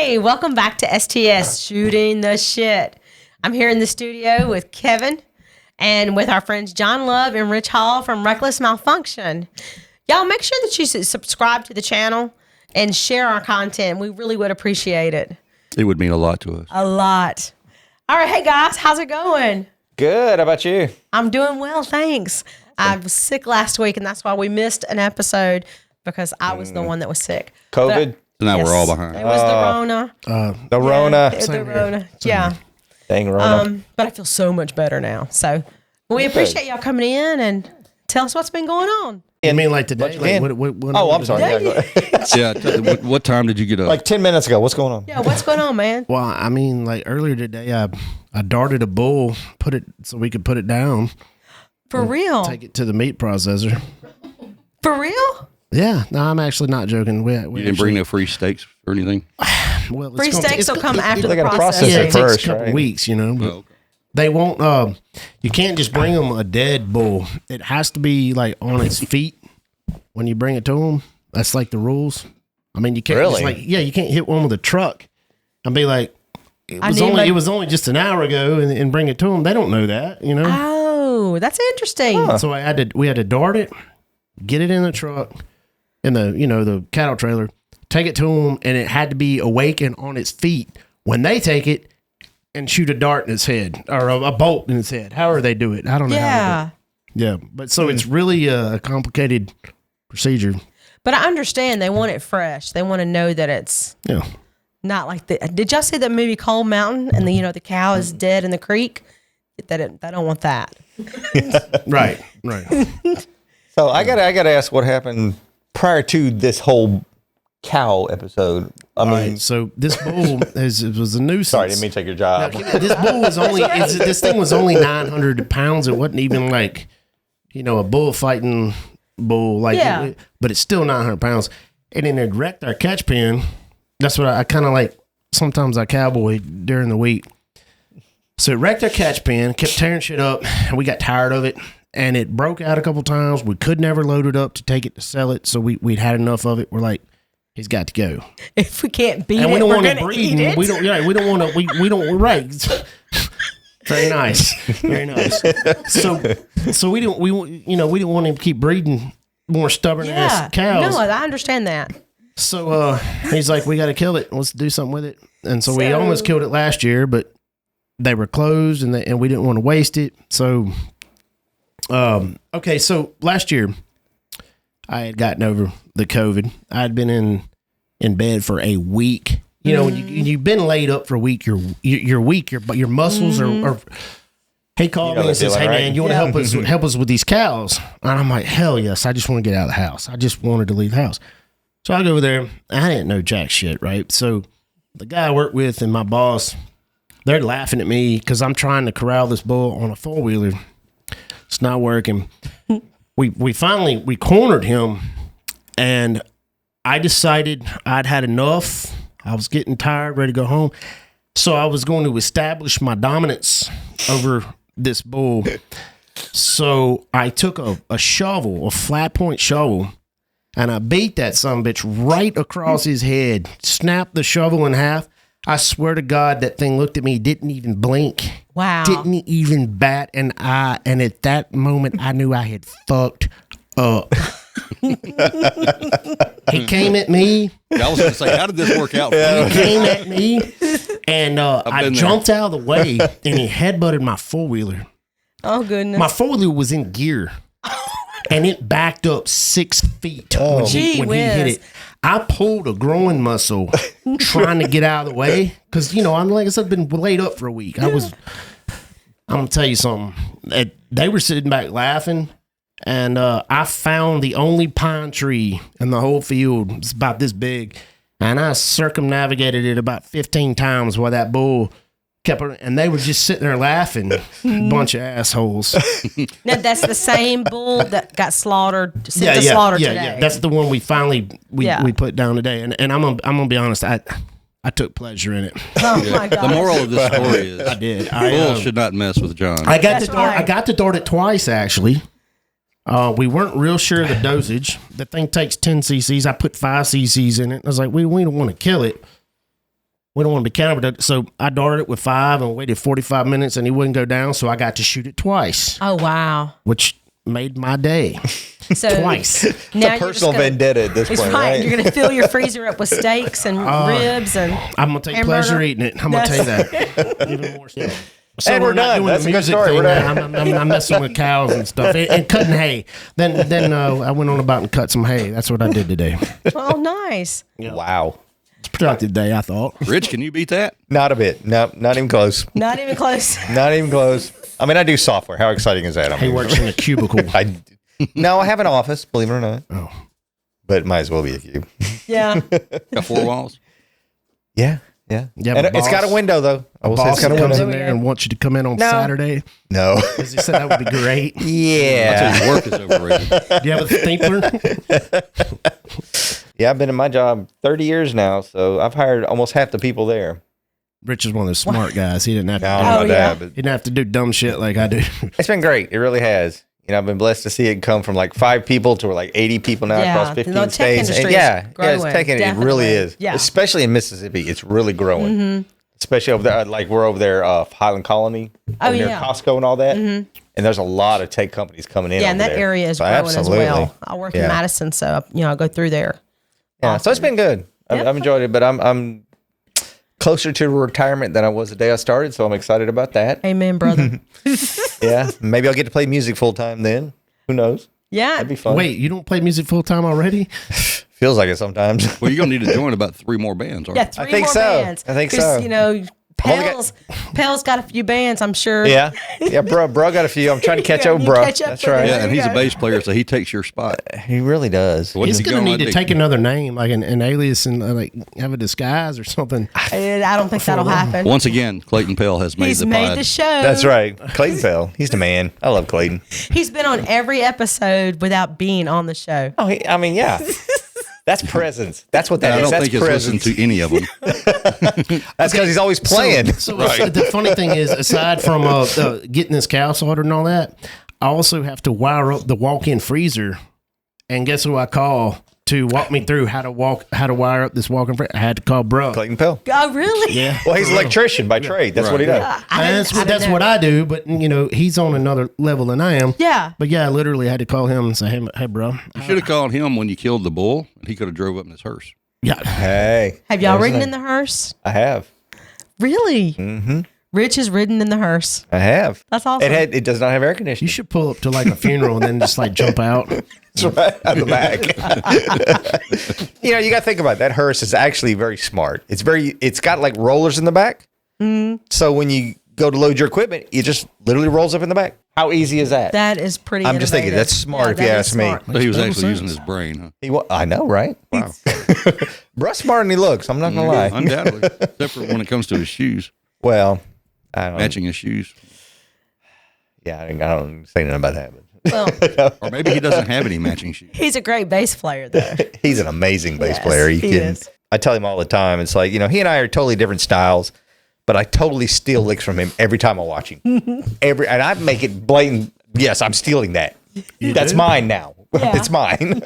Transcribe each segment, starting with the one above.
Hey, welcome back to STS, Shooting the Shit. I'm here in the studio with Kevin and with our friends John Love and Rich Hall from Wreckless Malfunction. Y'all make sure that you subscribe to the channel and share our content. We really would appreciate it. It would mean a lot to us. A lot. All right, hey guys, how's it going? Good. How about you? I'm doing well, thanks. I was sick last week, and that's why we missed an episode because I was the one that was sick. COVID? So now we're all behind. It was the Rona. The Rona. The Rona. Yeah. Dang Rona. But I feel so much better now. So we appreciate y'all coming in and tell us what's been going on. I mean, like today. I'm sorry. Yeah, go ahead. Yeah. What time did you get up? Like 10 minutes ago. What's going on? Yeah, what's going on, man? Well, I mean, like earlier today, I darted a bull, put it so we could put it down. For real? Take it to the meat processor. For real? Yeah. No, I'm actually not joking. We You didn't bring no free steaks or anything? Well, Free steaks will come after the gotta process processing. Yeah, it it takes first, a couple right? weeks, you know. But okay. they won't. You can't just bring them a dead bull. It has to be like on its feet when you bring it to them. That's like the rules. I mean, you can't Really? you can't hit one with a truck and be like, it was only just an hour ago, and bring it to them. They don't know that, you know. Oh, that's interesting. So we had to dart it, get it in the truck, in the cattle trailer, take it to them, and it had to be awake and on its feet when they take it and shoot a dart in its head or a bolt in its head. However they do it, I don't know. Yeah. How they do it. Yeah, but so it's really a complicated procedure. But I understand they want it fresh. They want to know that it's not like the. Did y'all see that movie Cold Mountain and the cow is dead in the creek? They don't want that. Right. So I gotta ask what happened prior to this whole cow episode. I mean, Right. So this bull it was a nuisance. sorry, I didn't mean to take your job. This bull was only this thing was only 900 pounds. It wasn't even like a bullfighting bull but it's still 900 pounds. And then it wrecked our catch pen. That's what I kind of like. Sometimes I cowboy during the week. So it wrecked our catch pen, kept tearing shit up, and we got tired of it. And it broke out a couple times. We could never load it up to take it to sell it. So we'd had enough of it. We're like, he's got to go. If we can't beat And it, we don't we're want going to to breed. eat it. We don't want to. We don't. Right. Very nice. Very nice. So we didn't want him to keep breeding more stubborn ass cows. No, I understand that. So he's like, we got to kill it. Let's do something with it. And so we almost killed it last year, but they were closed and we didn't want to waste it. So, okay. So last year I had gotten over the COVID. I'd been in bed for a week. When you've been laid up for a week, you're weak. But your muscles are. He called me and says, "Hey man, you want to help us with these cows?" And I'm like, "Hell yes! I just want to get out of the house. I just wanted to leave the house." So I go over there. I didn't know jack shit, right? So the guy I work with and my boss, they're laughing at me because I'm trying to corral this bull on a 4-wheeler. It's not working. We finally cornered him, and I decided I'd had enough. I was getting tired, ready to go home. So I was going to establish my dominance over this bull. So I took a shovel, a flat point shovel, and I beat that sumbitch right across his head, snapped the shovel in half. I swear to God, that thing looked at me, didn't even blink. Wow. Didn't even bat an eye. And at that moment, I knew I had fucked up. He came at me. I was going to say, how did this work out for you? He came at me, and I jumped out of the way, and he headbutted my 4-wheeler. Oh, goodness. My 4-wheeler was in gear, and it backed up 6 feet when he hit it. I pulled a growing muscle trying to get out of the way because, I'm like I said, been laid up for a week. I'm going to tell you something. They were sitting back laughing. And I found the only pine tree in the whole field. It's about this big. And I circumnavigated it about 15 times while that bull kept it. And they were just sitting there laughing. Bunch of assholes. Now, that's the same bull that got slaughtered, sent to slaughter today. Yeah. That's the one we finally we put down today. And I'm gonna be honest, I took pleasure in it. Oh, my God. The moral of this story is I did. Bulls should not mess with John. I got to dart it twice, actually. We weren't real sure of the dosage. The thing takes 10 cc's. I put 5 cc's in it. I was like, we don't want to kill it. we don't want to be counterproductive. So I darted it with 5 and waited 45 minutes, and he wouldn't go down. So I got to shoot it twice, Oh, wow. which made my day. So Twice. Now It's a you're just personal gonna- vendetta at this It's point, right. right? You're going to fill your freezer up with steaks and ribs and I'm going to take hamburger. pleasure eating it. I'm going to tell you that. Even more so. So And we're not done. doing That's the a good music story. thing We're now. done. I'm messing with cows and stuff and cutting hay. Then I went on about and cut some hay. That's what I did today. Oh, nice. Wow. It's a productive day, I thought. Rich, can you beat that? Not a bit. No, not even close. Not even close. Not even close. I mean, I do software. How exciting is that? I He mean, works in a cubicle. no, I have an office, believe it or not. Oh. But it might as well be a cube. Yeah. Got 4 walls? Yeah. Yeah. Yeah, And but it's got a boss- window, though. I will say it's Boss got a comes window. in there and wants you to come in on No. Saturday. No. Because he said that would be great. Do I Yeah. tell you, work is overrated. you have a stapler? Yeah, I've been in my job 30 years now, so I've hired almost half the people there. Rich is one of those smart guys. He didn't have to, No, I don't know Oh, about yeah. that, but he didn't have to do dumb shit like I do. it's been great. It really has. You know, I've been blessed to see it come from like 5 people to like 80 people now Yeah, across the 15 tech states. industry And is yeah, it's growing, taking it. It definitely. really is. Yeah. Especially in Mississippi, it's really growing. Especially over there, like we're over there, Highland Colony, Oh, over near yeah. Costco and all that. And there's a lot of tech companies coming in. Yeah, over and that there. area is So growing absolutely. as well. I work in Yeah. Madison, so I go through there. Yeah, so it's been good. I've enjoyed it, but I'm closer to retirement than I was the day I started, so I'm excited about that. Amen, brother. Yeah, maybe I'll get to play music full time then. Who knows? Yeah. That'd be fun. Wait, you don't play music full time already? Feels like it sometimes. Well, you're going to need to join about 3 more bands, aren't Yeah, you? 3 think more so. bands. I think 'Cause, so. You know, only got- Pell's got a few bands, I'm sure. Yeah, bro got a few. I'm trying to catch up, You bro. catch up That's with right. it. Yeah, and he's a Yeah. bass player, so he takes your spot. He really does. What He's is he going to need gonna to do? take another name, like an alias, and like have a disguise or something. I don't think that'll happen. Once again, Clayton Pell has made He's the made pod. the show. That's right. Clayton Fell. He's the man. I love Clayton. He's been on every episode without being on the show. Oh, I mean, yeah. That's presence. That's what that I is. don't That's think he's listened presence. to any of them. That's because he's always playing. So the funny thing is, aside from getting this cow slaughtered and all that, I also have to wire up the walk-in freezer. And guess who I call to walk me through how to wire up this walk-in freezer? I had to call bro. Clayton Pell. Oh, really? Yeah. Well, he's an electrician by trade. That's what he does. That's what I do, but he's on another level than I am. Yeah. But yeah, I literally had to call him and say, "Hey, bro." You should have called him when you killed the bull, and he could have drove up in his hearse. Yeah. Hey. Have y'all there's ridden the- in the hearse? I have. Really? Mm-hmm. Rich has ridden in the hearse. I have. That's awesome. It does not have air You conditioning. should pull up to like a funeral and then just like jump out. It's right on the back. You got to think about it. That hearse is actually very smart. It's got like rollers in the back. So when you go to load your equipment, it just literally rolls up in the back. How easy is that? That is pretty I'm just thinking, innovative. that's smart if you that is ask me. smart. So he was total actually sense. using his brain, huh? I know, right? Wow. Bruh's smarter than he looks. I'm not going to lie. Undoubtedly. Except for when it comes to his shoes, Well, I don't matching his shoes. Yeah, I don't say nothing about that. But Well, Or maybe he doesn't have any matching shoes. he's a great bass player, though. he's an amazing bass Yes, player. You he kidding? is. I tell him all the time. It's like, he and I are totally different styles, but I totally steal licks from him every time I watch him. And I make it blatant. Yes, I'm stealing that. That's mine now. Yeah. It's mine.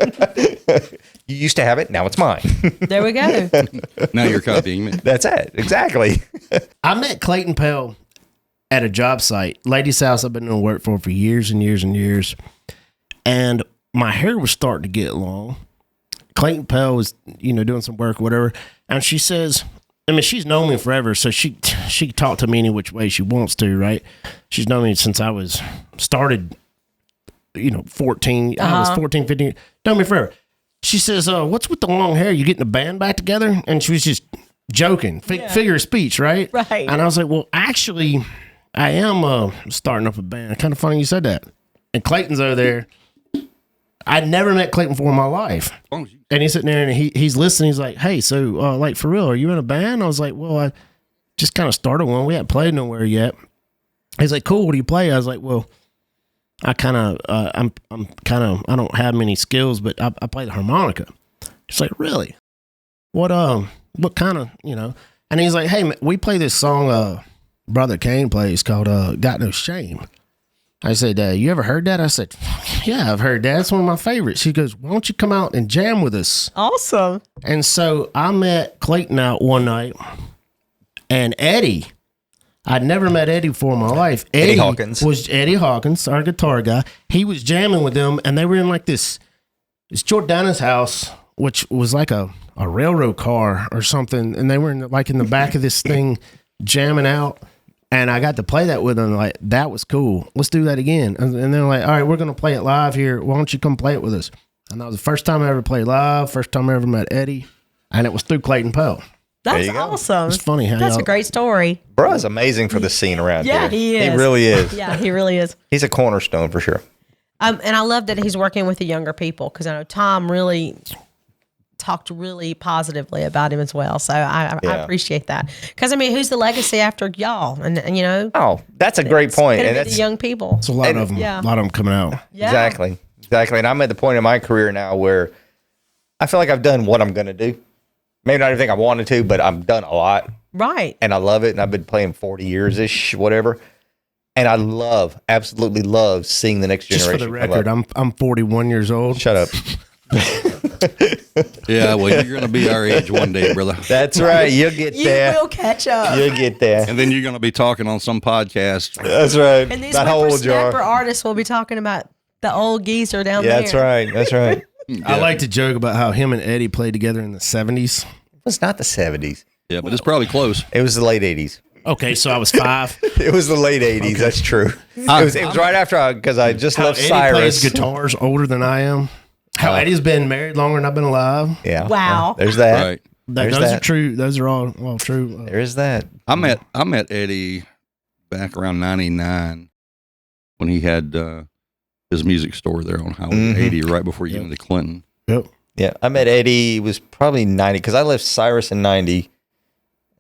You used to have it. Now it's mine. There we go. Now you're copying me. That's it. Exactly. I met Clayton Pell at a job site, lady's house I've been doing work for years and years and years. And my hair was starting to get long. Clayton Pell was, doing some work or whatever. And she says, she's known me forever, so she talk to me any which way she wants to, right? She's known me since I was started, 14. I was 14, 15. Known me forever. She says, what's with the long hair? You getting the band back together? And she was just joking, figure of speech, right? Right. And I was like, well, actually, I am starting up a band. Kind of funny you said that. And Clayton's over there. I'd never met Clayton before in my life. And he's sitting there and he's listening. He's like, hey, so for real, are you in a band? I was like, well, I just kind of started one. We haven't played nowhere yet. He's like, cool, what do you play? I was like, well, I kind of, I don't have many skills, but I play the harmonica. He's like, really? What kind of, And he's like, hey, man, we play this song Brother Kane plays called Got No Shame. I said, you ever heard that? I said, yeah, I've heard that. It's one of my favorites. She goes, why don't you come out and jam with us? Awesome. And so I met Clayton out one night, And Eddie, I'd never met Eddie before in my life. Eddie Hawkins. Was Eddie Hawkins, our guitar guy. He was jamming with them, and they were in like this Jordana's house, which was like a railroad car or something, and they were in the back of this thing jamming out. And I got to play that with them. Like, that was cool. Let's do that again. And they're like, all right, we're going to play it live here. Why don't you come play it with us? And that was the first time I ever played live, first time I ever met Eddie. And it was through Clayton Poe. That's awesome. It's funny how That's a great story. Bro is amazing for the scene around here. Yeah, he is. He really is. Yeah, he really is. He's a cornerstone for sure. And I love that he's working with the younger people because I know Tom really talked really positively about him as well. So I appreciate that. Because, I mean, who's the legacy after y'all? And you know. Oh, that's a great point. And that's the young people. It's a lot of them. Yeah. A lot of them coming out. Yeah. Exactly. And I'm at the point in my career now where I feel like I've done what I'm going to do. Maybe not everything I wanted to, but I've done a lot. Right. And I love it. And I've been playing 40 years-ish, whatever. And I absolutely love seeing the next generation. Just for the record, I'm 41 years old. Shut up. Yeah, well, you're going to be our age one day, brother. That's right. You'll get there. You will catch up. You'll get there. And then you're going to be talking on some podcast. That's right. And these about how old you whippersnapper are. artists will be talking about the old geezer down there. That's right. That's right. I like to joke about how him and Eddie played together in the 70s. It was not the 70s. Yeah, but it's probably close. It was the late 80s. Okay, so I was 5. It was the late 80s. Okay. That's true. It was right after because I just how left Eddie Cyrus. plays guitars older than I am. How Eddie's been married longer than I've been alive. Yeah. Wow. There's that. Right. There's those that. are true. Those are all true. There is that. I met Eddie back around 99 when he had his music store there on Highway 80 right before you get into Clinton. Yep. Yeah. I met Eddie. It was probably 90 because I left Cyrus in 90.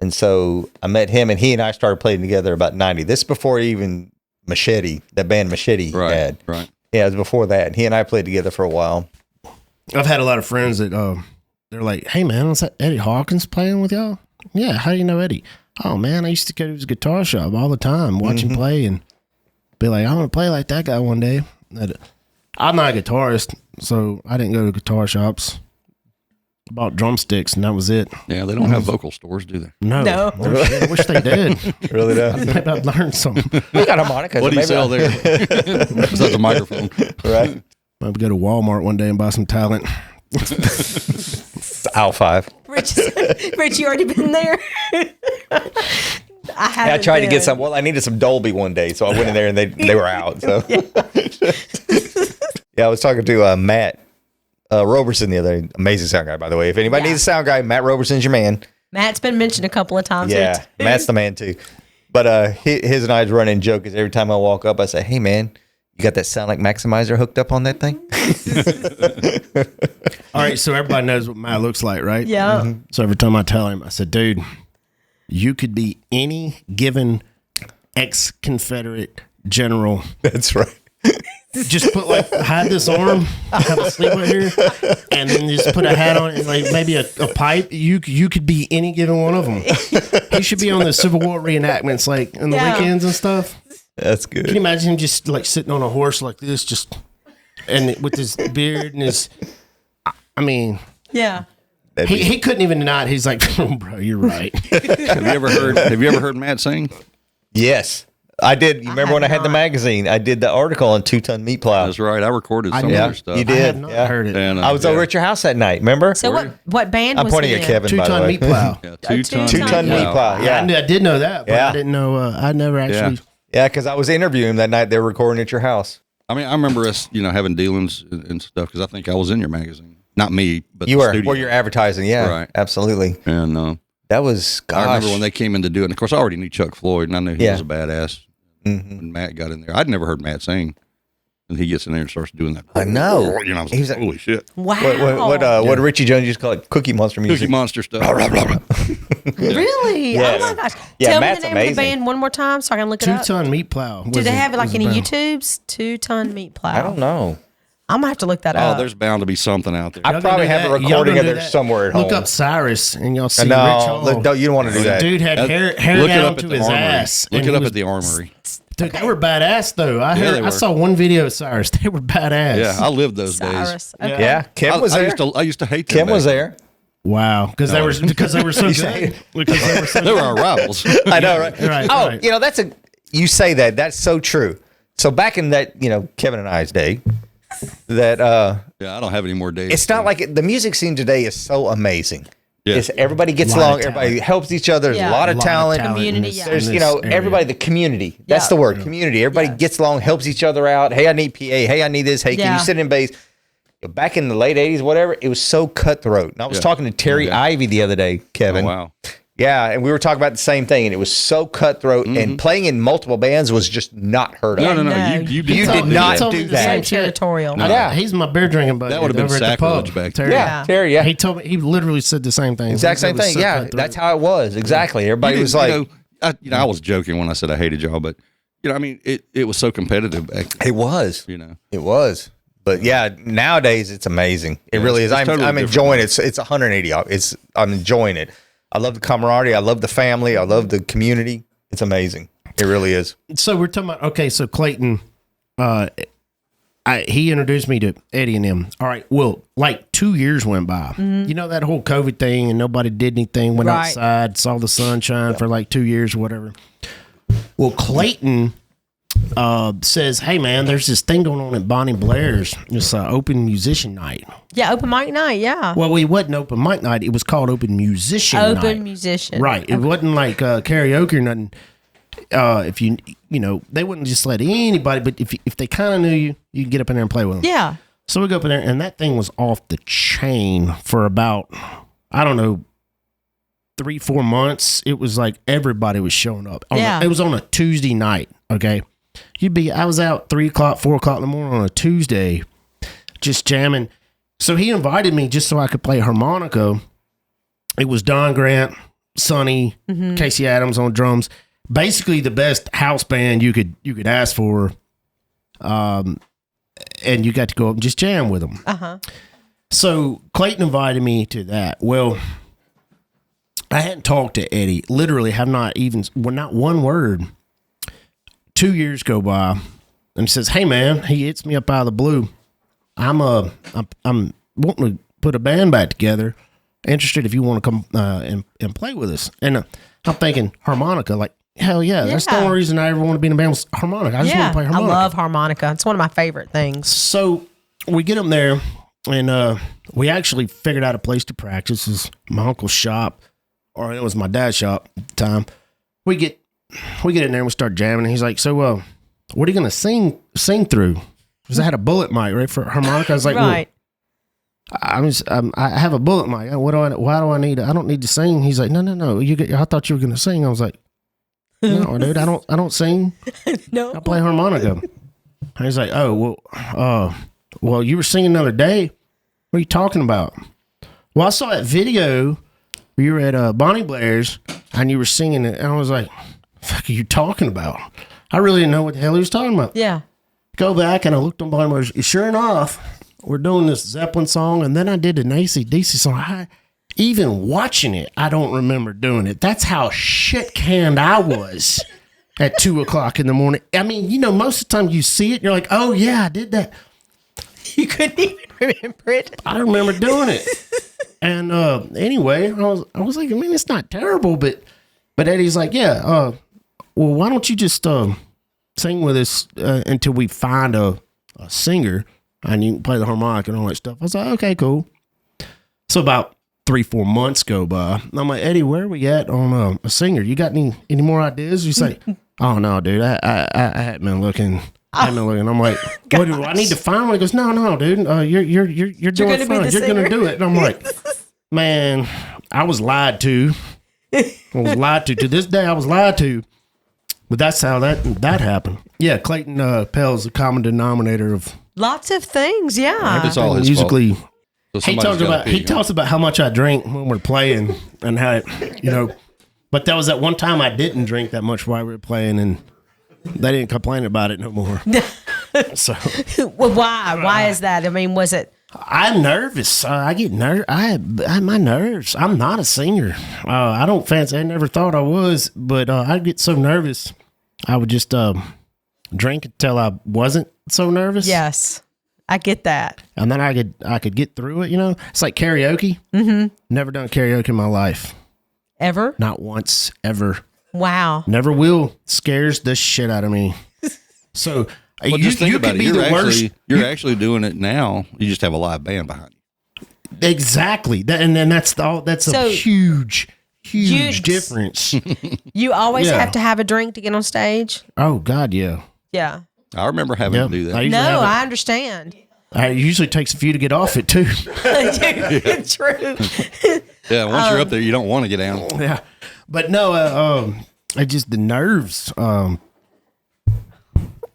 And so I met him and he and I started playing together about 90. This is before even Machete, that band Machete had. Right. Yeah, it was before that. He and I played together for a while. I've had a lot of friends that they're like, hey, man, was that Eddie Hawkins playing with y'all? Yeah, how do you know Eddie? Oh, man, I used to go to his guitar shop all the time, watch him play, and be like, I want to play like that guy one day. I'm not a guitarist, so I didn't go to guitar shops. I bought drumsticks, and that was it. Yeah, they don't have vocal stores, do they? No. No. Oh, shit, I wish they did. Really does. Maybe I'd learn something. We got harmonicas. What do you sell there? Besides a microphone. Right. Maybe go to Walmart one day and buy some talent. Aisle 5. Rich, you already been there? I tried to get some. Well, I needed some Dolby one day, so I went in there and they were out. So yeah, I was talking to Matt Roberson the other day. Amazing sound guy, by the way. If anybody needs a sound guy, Matt Roberson's your man. Matt's been mentioned a couple of times. Yeah, here too. Matt's the man too. But his and I's running joke is every time I walk up, I say, "Hey man, you got that sound like maximizer hooked up on that thing?" All right, so everybody knows what Matt looks like, right? Yeah. Mm-hmm. So every time I tell him, I said, dude, you could be any given ex-Confederate general. That's right. Just put hide this arm, have a sleeve right here, and then just put a hat on and like maybe a pipe. You could be any given one of them. He should be on the Civil War reenactments, like in the weekends and stuff. That's good. Can you imagine him just like sitting on a horse like this, just and with his beard and his? I mean, Yeah. he couldn't even deny it. He's like, oh, bro, you're right. Have you ever heard Matt sing? Yes. I did. You remember when I had the not. magazine? I did the article on 2-ton meat plow. That's right. I recorded some of Yeah, their stuff. you I did. have not heard it. And, I was over at your house that night. Remember? So what band I'm was pointing he at in? Kevin. By the 2-ton way. meat plow. Yeah, two-ton. 2-ton meat plow. Yeah, Yeah, I did know that, but Yeah. I didn't know. I never actually. yeah. Because I was interviewing him that night. They were recording at your house. I mean, I remember us, having dealings and stuff because I think I was in your magazine. Not me, but You the were. studio. Well, you're advertising. Yeah, Right. Absolutely. And That was. Gosh. I remember when they came in to do it. And of course, I already knew Chuck Floyd, and I knew he Yeah. was a badass. When Matt got in there, I'd never heard Matt sing, and he gets in there and starts doing that. I know. I was He was like, holy shit! Wow. What did Richie Jones used to call it? Cookie Monster music. Cookie Monster stuff. Really? Yes. Oh my gosh. Yeah, Tell Matt's me the name of the amazing. band one more time so I can look it up. 2-ton meat plow. Do they have it like any YouTubes? 2-ton meat plow. I don't know. I'm gonna have to look that Oh, up. there's bound to be something out there. I Y'all probably gonna have do a that? Y'all recording gonna of do there that? somewhere at Look home. up Cyrus and y'all see Rich No, Hall. you don't want to do that. Dude had hair Look it down up to at the his armory. ass. Look and it he up was- at the armory. Dude, they were badass though. I they I were. saw one video of Cyrus. They were badass. Yeah, I lived those days. Cyrus. Okay. Yeah, Kim was I there. used to hate that. Kim was back there. Wow, because they were so good. Because they were so They were our rivals. I know, right? Right, right. You know, you say that. That's so true. So back in that, Kevin and I's day, that Yeah, I don't have any more days. it's not like the music scene today is so amazing. Yeah. It's everybody gets Lot of along, talent. everybody helps each other. There's Yeah. a lot of talent. Community, in this- yeah. There's, in this area. everybody, the community. That's Yeah. the word, community. Everybody Yeah. gets along, helps each other out. Hey, I need PA. Hey, I need this. Hey, can Yeah. you sit in bass? Back in the late 80s, whatever, it was so cutthroat. And I was Yeah. talking to Terry Yeah. Ivy the other day, Kevin. Oh, wow. Yeah, and we were talking about the same thing, and it was so cutthroat, and playing in multiple bands was just not heard of. No. No. You You not did do not that. do me the that. same Very shit. territorial. No. Yeah. He's my beer drinking buddy. That would have been over at the pub. sacrilege back Terry. then. Yeah, Terry, yeah. He told me, he literally said the same thing. Exact same It was thing. so Yeah, cutthroat. that's how it was. Exactly. Everybody You was didn't- like, I was joking when I said I hated y'all, but I mean, it was so competitive back then, it was. you know. It was. But yeah, nowadays it's amazing. It really is. it's I'm totally enjoying it. It's 180. I'm enjoying it. I love the camaraderie. I love the family. I love the community. It's amazing. It really is. So we're talking about, okay, so Clayton, he introduced me to Eddie and them. All right, well, like 2 years went by. You know that whole COVID thing and nobody did anything, went Right. outside, saw the sunshine for like 2 years or whatever. Well, Clayton says, hey, man, there's this thing going on at Bonnie Blair's. It's open musician night. Yeah, open mic night. Yeah. Well, it wasn't open mic night. It was called open musician night. Open musician. Right. It wasn't like karaoke or nothing. If they wouldn't just let anybody, but if they kind of knew you, you could get up in there and play with them. Yeah. So we go up in there, and that thing was off the chain for about, I don't know, 3-4 months. It was like everybody was showing up. Yeah. It was on a Tuesday night. Okay. I was out 3 o'clock, 4 o'clock in the morning on a Tuesday, just jamming. So he invited me just so I could play harmonica. It was Don Grant, Sonny, Casey Adams on drums. Basically the best house band you could ask for. And you got to go up and just jam with them. Uh-huh. So Clayton invited me to that. Well, I hadn't talked to Eddie. Literally have not one word. 2 years go by and says, hey man, he hits me up out of the blue. I'm wanting to put a band back together. Interested if you want to come and play with us. And I'm thinking harmonica, like, hell yeah. That's the Yeah. only reason I ever want to be in a band was harmonica. I just want to play I harmonica. love harmonica. It's one of my favorite things. So we get them there, and we actually figured out a place to practice. This is my uncle's shop, or it was my dad's shop at the time. We get in there and we start jamming. And he's like, "So, what are you gonna sing through?" Because I had a bullet mic right for harmonica. I was like, Right. "Well, I have a bullet mic. Why do I need? I don't need to sing." He's like, "No. I thought you were gonna sing." I was like, "No, dude, I don't sing. No. I play harmonica." And he's like, "Oh, well, you were singing the other day. What are you talking about?" Well, I saw that video where you were at Bonnie Blair's and you were singing it, and I was like, "Fuck, are you talking about?" I really didn't know what the hell he was talking about. Yeah. Go back and I looked on Bonnie Blair's. Sure enough, we're doing this Zeppelin song, and then I did an AC/DC song. Even watching it, I don't remember doing it. That's how shit canned I was at 2 o'clock in the morning. I mean, most of the time you see it, and you're like, "Oh yeah, I did that." You couldn't even remember it. I remember doing it. And anyway, I was like, I mean, it's not terrible, but Eddie's like, yeah, well, why don't you just sing with us until we find a singer and you can play the harmonica and all that stuff. I was like, okay, cool. So about 3-4 months go by. And I'm like, Eddie, where are we at on a singer? You got any more ideas? You say, oh no, dude, I hadn't been looking. I'm like, what do I need to find one? He goes, no, dude, you're doing gonna be fine. the You're gonna singer. do it. And I'm like, man, I was lied to. To this day, I was lied to. But that's how that happened. Yeah, Clayton Pell's the common denominator of Lots of things. Yeah. It's all his musically. fault. So He somebody's gotta he pee, talks about how much I drink when we're playing and how it, But that was that one time I didn't drink that much while we were playing, and they didn't complain about it no more. So Well, why? Why is that? I mean, was it? I'm nervous. I get nervous. I my nerves. I'm not a singer. I don't fancy. I never thought I was, but I get so nervous. I would just drink until I wasn't so nervous. Yes. I get that. And then I could get through it, you know? It's like karaoke. Mm-hmm. Never done karaoke in my life. Ever? Not once, ever. Wow. Never will. Scares the shit out of me. So Well, just think about it. You're actually doing it now. You just have a live band behind you. Exactly. And then that's So, a huge difference. You always have to have a drink to get on stage? Oh, God, yeah. Yeah. I remember having to do that. I understand. It usually takes a few to get off it, too. True. Yeah, once you're up there, you don't want to get down. Yeah. But no, I just, the nerves.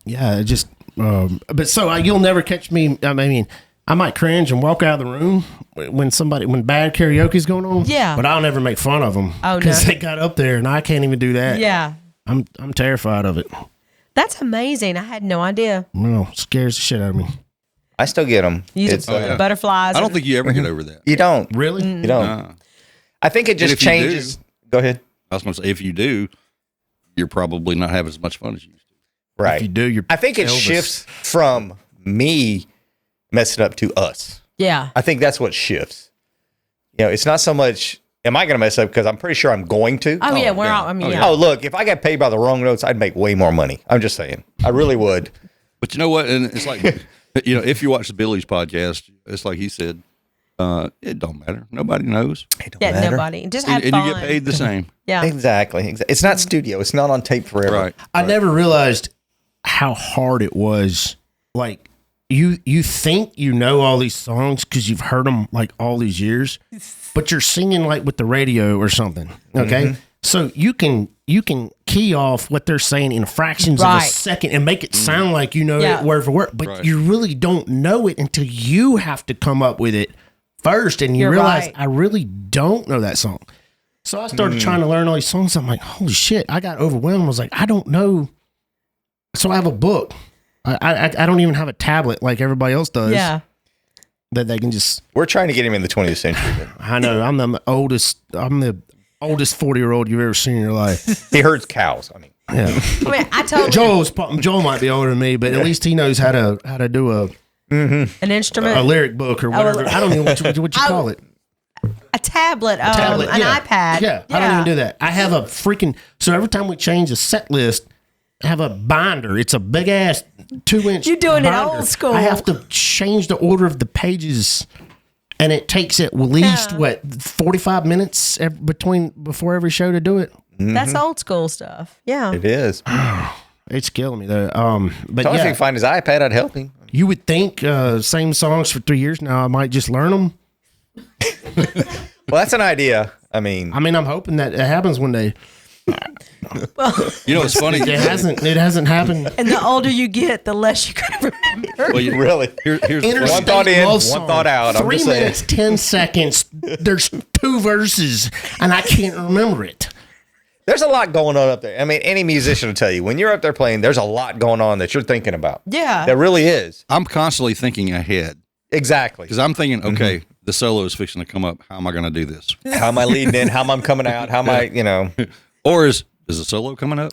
Yeah, it just, but so you'll never catch me. I mean, I might cringe and walk out of the room when bad karaoke's going on. Yeah. But I'll never make fun of them. Oh, no. Because they got up there and I can't even do that. Yeah. I'm terrified of it. That's amazing. I had no idea. No, scares the shit out of me. I still get them. It's butterflies. I don't think you ever get over that. You don't. Really? You don't. I think it just if you changes. Go ahead. I was going to say, if you do, you're probably not having as much fun as you used to. Right. If you do, you're I think it Elvis. shifts from me messing up to us. Yeah. I think that's what shifts. You know, it's not so much, am I going to mess up? Because I'm pretty sure I'm going to. Oh, yeah. We're all, I mean, yeah. Oh, look, if I got paid by the wrong notes, I'd make way more money. I'm just saying. I really would. But you know what? And it's like, you know, if you watch the Billy's podcast, it's like he said, it don't matter. Nobody knows. It don't Yeah, matter. nobody. Just have And fun. you get paid the same. Yeah. Exactly. It's not studio. It's not on tape forever. Right. I never realized how hard it was. Like you think you know all these songs because you've heard them like all these years, but you're singing like with the radio or something. Okay, so you can key off what they're saying in fractions of a second and make it sound like you know it word for word, but you really don't know it until you have to come up with it first, and you realize I really don't know that song. So I started trying to learn all these songs. I'm like, holy shit! I got overwhelmed. I was like, I don't know. So I have a book. I don't even have a tablet like everybody else does. Yeah. That they can just. We're trying to get him in the 20th century. I know. I'm the oldest 40-year-old you've ever seen in your life. He herds cows. I mean, Yeah. I mean, I told Joel might be older than me, but at least he knows how to do an instrument, a lyric book or whatever. I don't even know what you call it. a tablet, an yeah. iPad. Yeah, I don't even do that. I have a freaking. So every time we change a set list, I have a binder. It's a big ass 2-inch. You're doing binder. it old school. I have to change the order of the pages, and it takes at least 45 minutes before every show to do it. That's old school stuff. Yeah. it is. It's killing me though. But So if he yeah, can find his iPad, I'd help him. you would think same songs for 3 years now. I might just learn them. Well, that's an idea. I mean, I'm hoping that it happens one day. You know, it's funny. It hasn't happened. And the older you get, the less you can remember. Well, really. here's the Interstate One thought in, love one song. thought out. I'm 3 just saying. minutes, 10 seconds. There's 2 verses, and I can't remember it. There's a lot going on up there. I mean, any musician will tell you when you're up there playing, there's a lot going on that you're thinking about. Yeah. There really is. I'm constantly thinking ahead Exactly. because I'm thinking, okay, the solo is fixing to come up. How am I going to do this? How am I leading in? How am I coming out? How am I, Or is the solo coming up?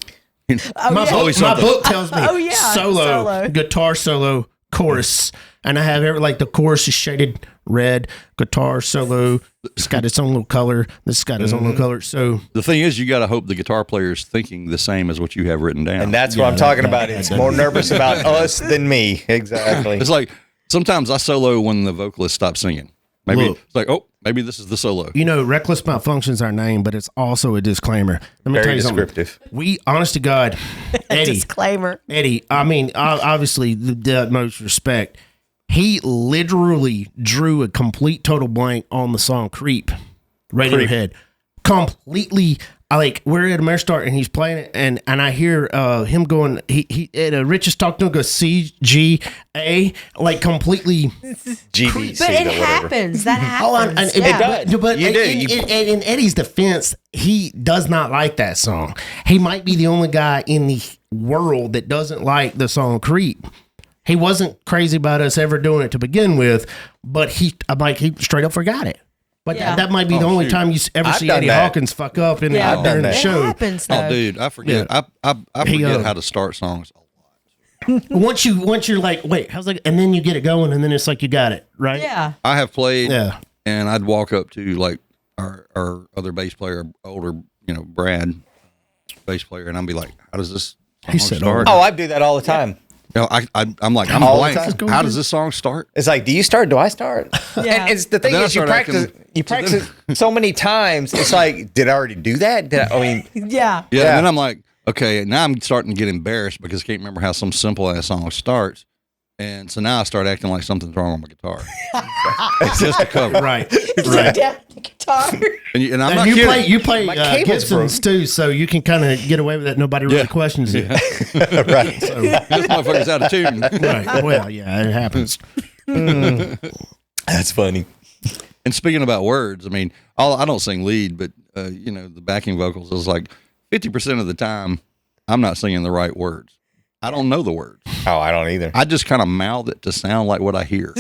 My book tells me solo. guitar solo, chorus, and I have the chorus is shaded red, guitar solo. It's got its own little color. This has got its own little color. So The thing is, you got to hope the guitar player's thinking the same as what you have written down. And that's what I'm talking about. It's more nervous about us than me. Exactly. It's like sometimes I solo when the vocalist stops singing. Maybe Look. it's like, oh, maybe this is the solo. Reckless Malfunction's our name, but it's also a disclaimer. Let me tell Very you something. descriptive. We, honest to God, Eddie, Disclaimer. I mean, obviously, the utmost respect. He literally drew a complete total blank on the song "Creep," Radiohead. Completely, we're at a marriage start and he's playing it, and I hear him going. Rich is talking to him, goes CGA, completely. GBC But it or whatever. happens. That Oh, happens. and Yeah. it does. But You do. in Eddie's defense, he does not like that song. He might be the only guy in the world that doesn't like the song "Creep." He wasn't crazy about us ever doing it to begin with, but he straight up forgot it. But Yeah. that might be the only time you ever I've see done Eddie that. Hawkins fuck up I've during done the that. It show. happens, though. Oh, dude, I forget. Yeah. I He, forget how to start songs a lot. once you're like, wait, how's that? And then you get it going, and then it's like you got it right. Yeah. I have played, Yeah. and I'd walk up to like our other bass player, older, Brad, bass player, and I'd be like, "How does this song said start?" Oh, I do that all the time. I'm like, I'm All the blank. time. How does this song start? It's like, do you start? Do I start? Yeah. And it's the thing then I is, you start practice. acting- You practice it so many times. It's like, did I already do that? I mean, Yeah. Yeah, Yeah. and then I'm like, okay, now I'm starting to get embarrassed because I can't remember how some simple ass song starts. And so now I start acting like something's wrong with my guitar. It's just a cover. Right. Sit Right. down the guitar. And I'm And not you kidding. play My cable's Gibsons too, so you can kind of get away with that. Nobody really Yeah. questions it. right. This motherfucker's out of tune. Right. Well, yeah, it happens. That's funny. And speaking about words, I mean, I don't sing lead, but the backing vocals is like 50% of the time I'm not singing the right words. I don't know the words. Oh, I don't either. I just kind of mouth it to sound like what I hear.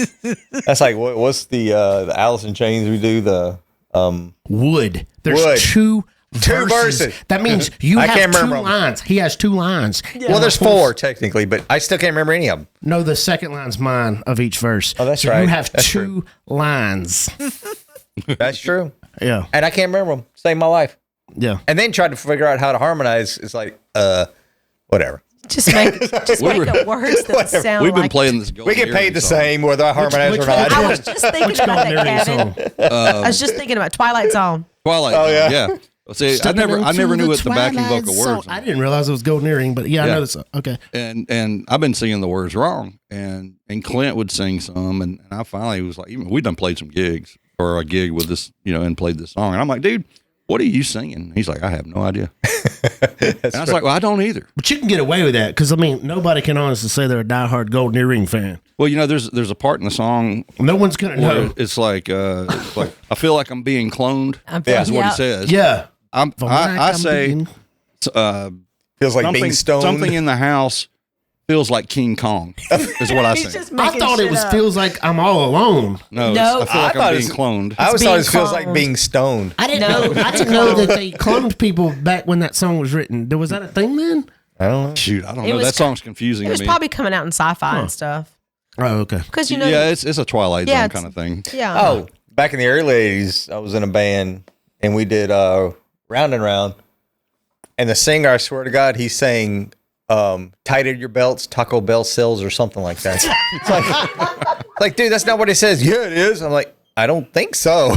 That's like what's the Alice in Chains we do the Wood. There's Wood. two verses. verses. That means you I have can't two remember 'em. lines. He has two lines. well, there's four technically, but I still can't remember any of them. No, the second line's mine of each verse. Oh, that's so right. You have That's two lines. That's true, Yeah. and I can't remember them. Saved my life. Yeah. And then tried to figure out how to harmonize. It's like whatever. Just make up words that sound We've been like. playing this. We get paid the same whether I harmonize or not. I was just thinking about that, Kevin. I was just thinking about Twilight Zone. Twilight. Oh, Zone, yeah. Well, see, I Stepping never into knew what the backing twilight vocal zone. words. I didn't realize it was Golden Earring, but yeah, I Yeah. know this. Okay. And I've been singing the words wrong, and Clint would sing some, and I finally was like, we done played some gigs or a gig with this, and played this song, and I'm like, dude, what are you singing? He's like, I have no idea. And I was like, well, I don't either. But you can get away with that because, I mean, nobody can honestly say they're a diehard Golden Earring fan. Well, there's a part in the song No one's going to where know. it's like I feel like I'm being cloned. That's what he says. Yeah. I say being- Feels like something, being stoned. something in the house feels like King Kong is what I He's say. just I making thought it shit was up. feels like I'm all alone. No, No. I feel like I thought I'm it being was- cloned. I always It's thought being it feels like cloned. being stoned. I didn't No. know. I didn't know that they cloned people back when that song was written. Was that a thing then? I don't know. Shoot, I don't It know. was That song's confusing It was to me. probably coming out in sci-fi and stuff. Oh, okay. Because Yeah, it's a Twilight Yeah, Zone it's- kind of thing. yeah. Oh, back in the early 80s, I was in a band and we did Round and Round. And the singer, I swear to God, he sang tighten your belts, Taco Bell sells or something like that. It's like, dude, that's not what it says. Yeah, it is. I'm like, I don't think so.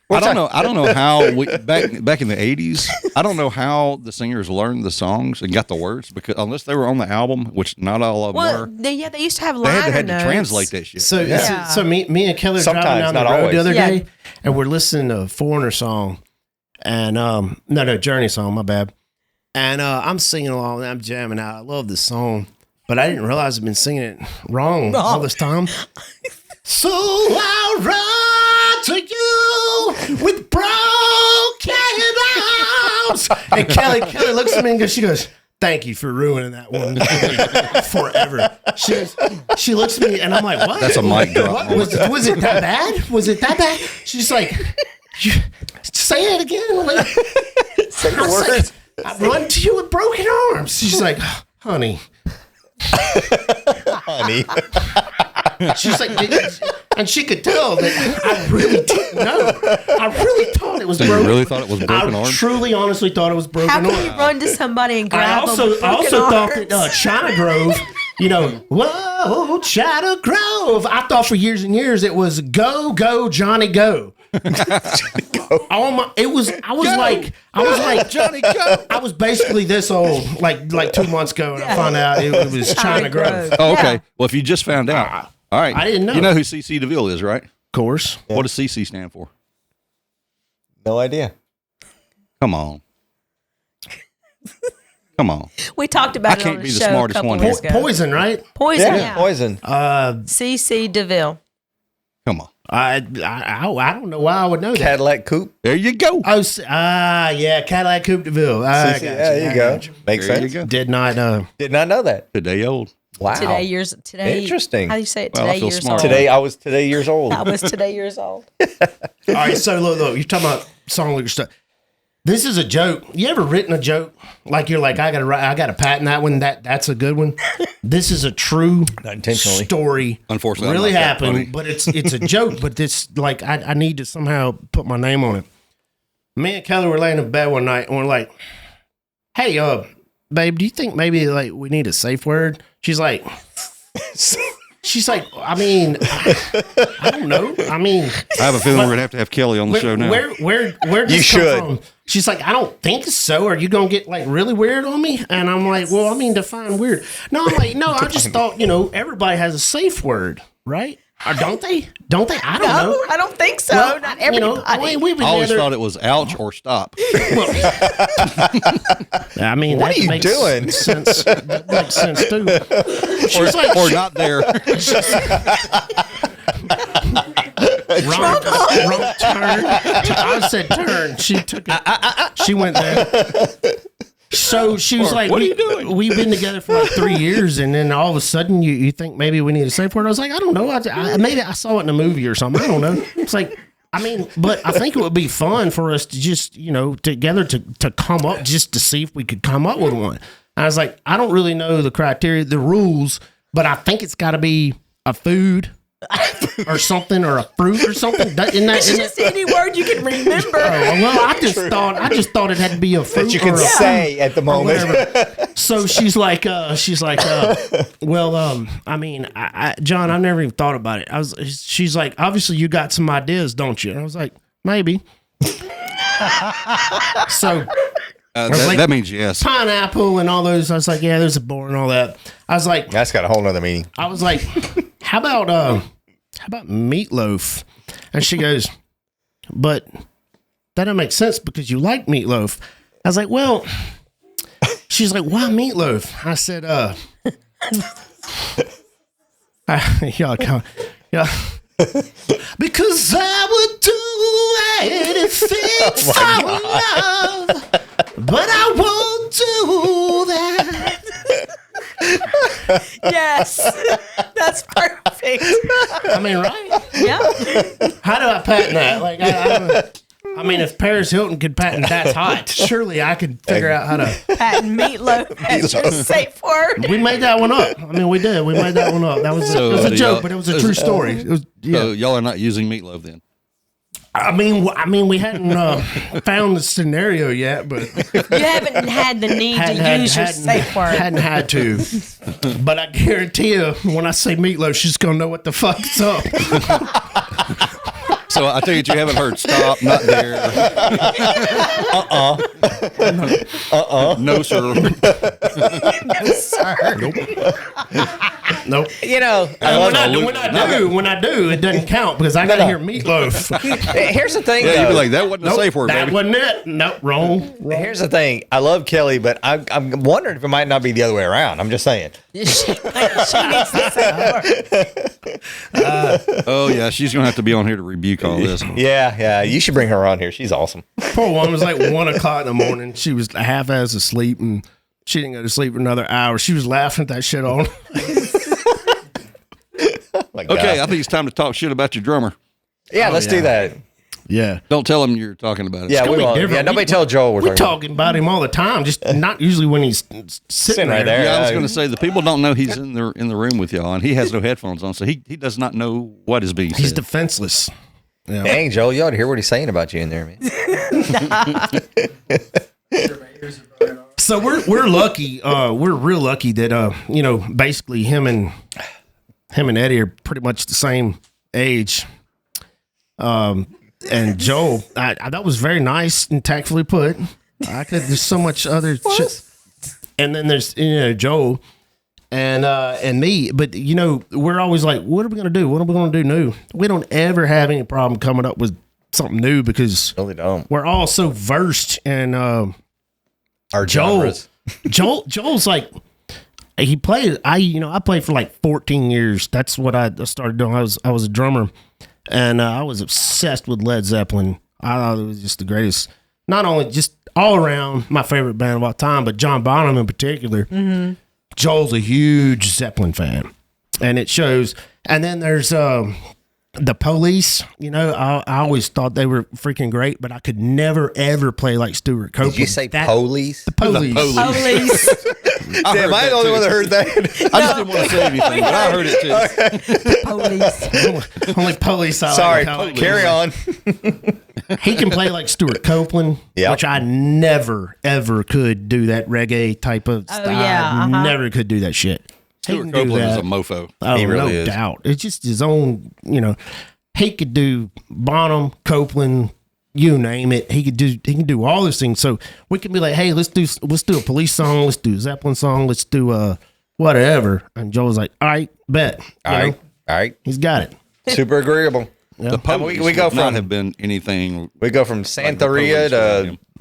I don't know. I don't know how back in the 80s. I don't know how the singers learned the songs and got the words because unless they were on the album, which not all of them Well, were, they used to have they liner had to notes. translate that shit. So, Yeah. so me and Kelly driving Sometimes, down the not road always. the other Yeah. day, and we're listening to a Foreigner song, and no Journey song, my bad. And I'm singing along, and I'm jamming out. I love this song, but I didn't realize I've been singing it wrong all this time. So I'll run to you with broken arms. And Kelly looks at me and she goes, "Thank you for ruining that one forever." She looks at me and I'm like, "What? That's a mic drop What? moment. Was it that bad? Was it that bad?" She's like, "Say it again." I'm like, Say the I was words. like, "I run to you with broken arms." She's like, "Honey." Honey. She's like, and she could tell that I really didn't know. I really thought it was So you broken. really thought it was broken I arms? truly, honestly thought it was broken How can arms. you run to somebody and I grab also them? thought that China Grove, whoa, China Grove. I thought for years and years it was go, go, Johnny, go. I was like, Johnny, go. I was basically this old, like 2 months ago, and I found out it was China Grove. Oh, okay. Yeah. Well, if you just found out, all right. I didn't know. You know who CC DeVille is, right? Of course. What does CC stand for? No idea. Come on. Come on. We talked about I it can't on be the the show smartest a couple one years here. ago. Poison, right? Poison, Yeah, yeah. poison. CC DeVille. Come on. I don't know why I would know that. Cadillac Coupe. There you go. Oh, yeah, Cadillac Coupe de Ville. Yeah, there you go. Makes There sense. you go. Did not know. Did not know that. Today old. Wow. Today. Interesting. How do you say it? Well, I Today feel years smart. old. I was today years old. I was today years old. All right, so look, you're talking about song lyric stuff. This is a joke. You ever written a joke? Like you're like, I gotta patent that one. That's a good one. This is a true Not intentionally. story. Unfortunately, really not that happened, funny. but it's a joke. But this like I need to somehow put my name on it. Me and Kelly were laying in bed one night and we're like, "Hey, babe, do you think maybe like we need a safe word?" She's like, I mean, I don't know. I mean, I have a feeling we're gonna have Kelly on the show now. Where does You this should. come from? She's like, I don't think so. Are you gonna get like really weird on me? And I'm like, well, I mean, define weird. No, I'm like, no, I just thought, everybody has a safe word, right? Or don't they? Don't they? I don't know. No, I don't think so. Well, Not everybody. we've been I always together- thought it was ouch or stop. I mean, What that are you makes doing? sense. That makes sense too. She's like, or not there. wrong turn. I said turn. She took it. She went there. So she was like, what are you doing? We've been together for like 3 years, and then all of a sudden you think maybe we need a safe word. I was like, I don't know. Maybe I saw it in a movie or something. I don't know. It's like, I mean, but I think it would be fun for us to just, together to come up, just to see if we could come up with one. I was like, I don't really know the criteria, the rules, but I think it's got to be a food or something, or a fruit or something. It's just any word you can remember. Well, I just thought it had to be a fruit That you can or a say at the moment. whatever. So she's like, well, I mean, John, I've never even thought about it. She's like, obviously you got some ideas, don't you? And I was like, maybe. So That means yes. pineapple and all those. I was like, yeah, there's a boar and all that. I was like, That's got a whole nother meaning. I was like, how about meatloaf? And she goes, but that doesn't make sense because you like meatloaf. I was like, well, she's like, why meatloaf? I said, yeah. Because I would do anything for love, but I won't do that. Yes, that's perfect. I mean, right? Yeah. How do I patent that? Like, I mean, if Paris Hilton could patent "That's Hot," surely I could figure out how to. Patent meatloaf as your safe word. We made that one up. I mean, we did. We made that one up. That was So, it was a do joke, y'all- but it was a true story. It was, yeah. So y'all are not using meatloaf then. I mean, we hadn't found the scenario yet, but You haven't had the need to use your safe word. hadn't had to. But I guarantee you, when I say meatloaf, she's gonna know what the fuck's up. So I take it you haven't heard stop, not there. No, sir. No, sir. Nope. When I do, it doesn't count because I gotta hear meatloaf. Here's the thing, Yeah, you'd though. be like, that wasn't a Nope, safe word, that baby. wasn't it. Nope, wrong. Here's the thing. I love Kelly, but I'm wondering if it might not be the other way around. I'm just saying. she needs the safe word. Oh, yeah, she's going to have to be on here to rebuke all this. Yeah. You should bring her on here. She's awesome. Poor one was like 1:00 in the morning. She was half-ass asleep and she didn't go to sleep for another hour. She was laughing at that shit on. My God. Okay, I think it's time to talk shit about your drummer. Yeah, let's do that. Yeah. Don't tell him you're talking about it. Yeah, gonna we be won't. different. Yeah, nobody tell Joel we're We're talking. talking about him all the time, just not usually when he's sitting right there. Yeah, I was Yeah. going to say the people don't know he's in the room with y'all, and he has no headphones on, so he does not know what is being He's said. defenseless. Yeah. Dang, Joel, you ought to hear what he's saying about you in there, man. So we're lucky. We're real lucky that basically him and Eddie are pretty much the same age. And Joel, that was very nice and tactfully put. There's so much other shit. And then there's Joel and me. But we're always like, what are we gonna do? What are we gonna do new? We don't ever have any problem coming up with something new because Really don't. we're all so versed in Our Joel. genres. Joel's like he played. I played for like 14 years. That's what I started doing. I was a drummer, and I was obsessed with Led Zeppelin. I thought it was just the greatest. Not only just all around my favorite band of all time, but John Bonham in particular. Mm-hmm. Joel's a huge Zeppelin fan, and it shows. And then there's The Police, I always thought they were freaking great, but I could never ever play like Stuart Copeland. Did you say police? The Police. Police. Am I the only one that heard that? I just didn't want to say anything, but I heard it too. Police. Only Police. Sorry, carry on. He can play like Stuart Copeland, Yep. which I never ever could do that reggae type of style. yeah, Never could do that shit. He Stuart can do Copeland is that. a mofo. Oh, He really no is. doubt. It's just his own, he could do Bonham, Copeland, you name it. He can do all those things. So we could be like, hey, let's do a Police song, let's do a Zeppelin song, let's do whatever. And Joel's like, all right, bet. All right. He's got it. Super agreeable. The Police we go would not from- have been anything. We go from Santeria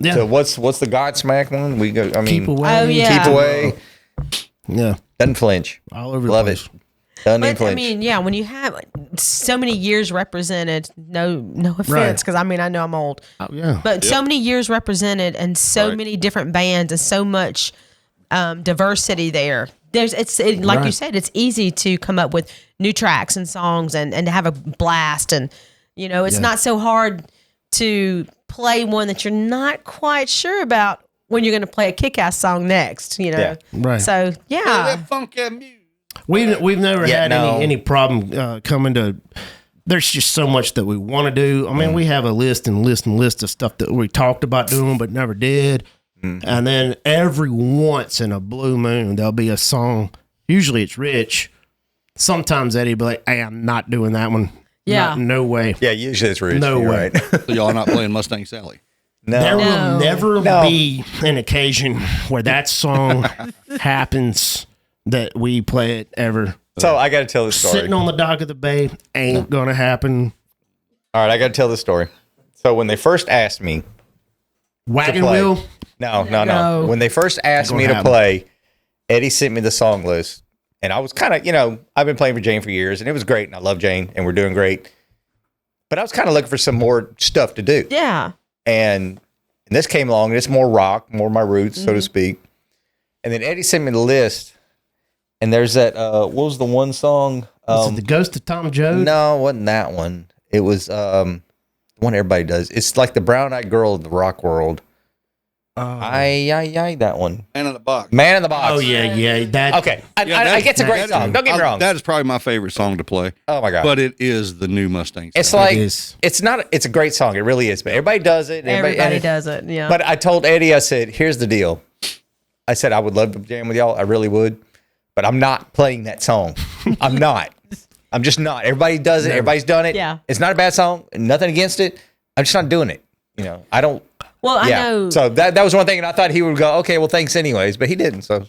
to what's the Godsmack one? We go. I mean, Keep away. Oh, yeah. Keep away. Yeah. Doesn't flinch. All over the Love place. it. Doesn't even But flinch. I mean, yeah, when you have so many years represented, no offense, Right. because I know I'm old, Oh, yeah. but so many years represented and so Right. many different bands and so much diversity there. Like you Right. said, it's easy to come up with new tracks and songs and to have a blast. And, it's Yeah. not so hard to play one that you're not quite sure about when you're going to play a kick-ass song next, Yeah. Right. So, yeah. funky music. We've never Yeah, had no. any problem coming to. There's just so much that we want to do. I mean, we have a list of stuff that we talked about doing but never did. And then every once in a blue moon, there'll be a song. Usually it's Rich. Sometimes Eddie be like, "Hey, I'm not doing that one. Yeah. No way. Yeah, usually it's Rich. No You're way. Right. So y'all not playing Mustang Sally? There No. will never No. be an occasion where that song happens that we play it ever. So I got to tell this story. Sitting on the dock of the bay ain't gonna happen. All right, I got to tell this story. So when they first asked me Wagon play. wheel. No. When they first asked me to happen. play, Eddie sent me the song list. And I was kind of, I've been playing for Jane for years, and it was great, and I love Jane, and we're doing great. But I was kind of looking for some more stuff to do. Yeah. And this came along, and it's more rock, more my roots, so to speak. And then Eddie sent me the list, and there's that, what was the one song? Was it the Ghost of Tom Joad? No, it wasn't that one. It was the one everybody does. It's like the brown-eyed girl of the rock world. That one. Man in the Box. Man in the Box. Oh yeah. That Okay. I get it's a great song. Don't get me wrong. That is probably my favorite song to play. Oh my God. But it is the new Mustang Sally. It's like, is. it's a great song. It really is. But everybody does it. and Everybody and- does it. Yeah. But I told Eddie, I said, here's the deal. I said, I would love to jam with y'all. I really would. But I'm not playing that song. I'm not. I'm just not. Everybody does it. Everybody's done it. Yeah. It's not a bad song. Nothing against it. I'm just not doing it. I don't. well, I Yeah. know So that was one thing. And I thought he would go, okay, well, thanks anyways. But he didn't. So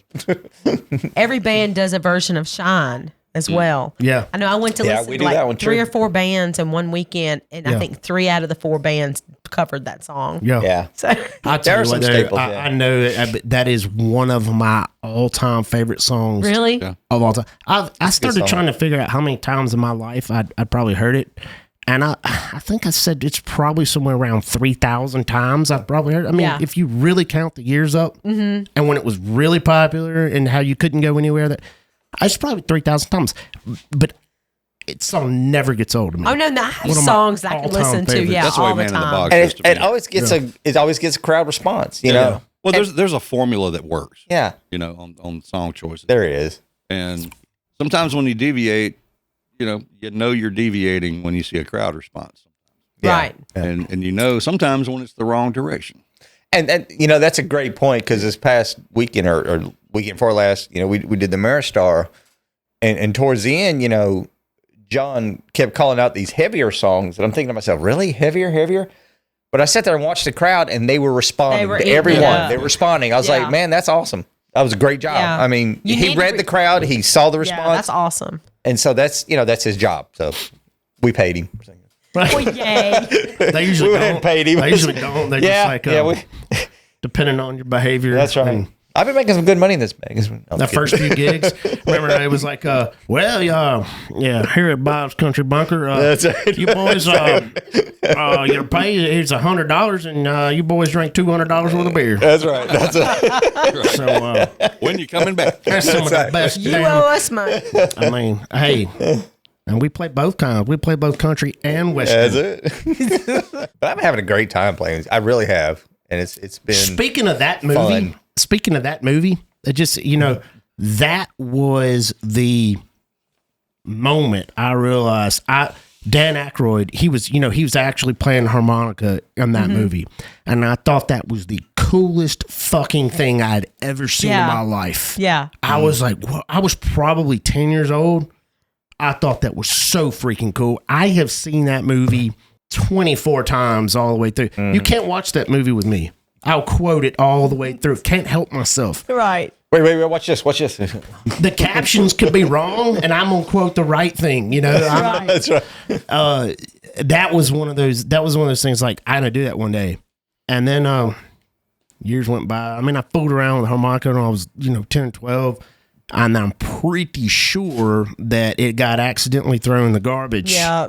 every band does a version of Shine as well. Yeah. I know I went to Yeah, listen we to do that one like too. 3 or 4 bands in one weekend, and I Yeah. think 3 out of the 4 bands covered that song. Yeah. yeah. So, I There tell are you some what, staples, I, yeah. I know that is one of my all-time favorite songs. really? Yeah. Of all time. I started song. trying to figure out how many times in my life I'd probably heard it. And I think I said it's probably somewhere around 3,000 times I've probably heard it. I mean, Yeah. if you really count the years up and when it was really popular and how you couldn't go anywhere, it's probably 3,000 times. But it song never gets old to me. Oh no, I have One of my songs I can all-time listen to. favorites. Yeah, That's the way all the Man in the time. Box And is to me. it always gets a crowd response, you know? Well, there's a formula that works, Yeah. on song choices. There it is. And sometimes when you deviate, you know you're deviating when you see a crowd response. Yeah. Right. And sometimes when it's the wrong direction. And that's a great point because this past weekend or weekend before last, we did the Maristar, and towards the end, John kept calling out these heavier songs, and I'm thinking to myself, really heavier? But I sat there and watched the crowd, and they were responding They were to eating it everyone. up. They were responding. I was Yeah. like, man, that's awesome. That was a great job. Yeah. I mean, You he need to read the crowd, he saw the Yeah, response, that's awesome. and so that's his job. So we paid him. Well, yay. They usually We don't. hadn't paid him. They usually don't. They Yeah, just like, yeah, depending on your behavior. that's right. and I've been making some good money in this business. No, I'm The kidding. first few gigs, remember it was like, here at Bob's Country Bunker, That's right. you boys, your pay is $100, and you boys drink $200 worth of beer. That's right. That's right. So When you coming back? that's some of the best. You damn- owe us money. I mean, hey, And we play both kinds. We play both country and western. That's it. But I'm having a great time playing. I really have, and it's been. Speaking of that fun. movie, it just that was the moment I realized Dan Aykroyd, he was actually playing harmonica in that movie, and I thought that was the coolest fucking thing I'd ever seen in my life. Yeah, I was like, well, I was probably 10 years old. I thought that was so freaking cool. I have seen that movie 24 times all the way through. You can't watch that movie with me. I'll quote it all the way through. Can't help myself. right. Wait, watch this. The captions could be wrong, and I'm gonna quote the right thing. Right. That's right. That was one of those. That was one of those things. Like, I had to do that one day, and then years went by. I mean, I fooled around with harmonica when I was 10 or 12, and I'm pretty sure that it got accidentally thrown in the garbage. Yeah.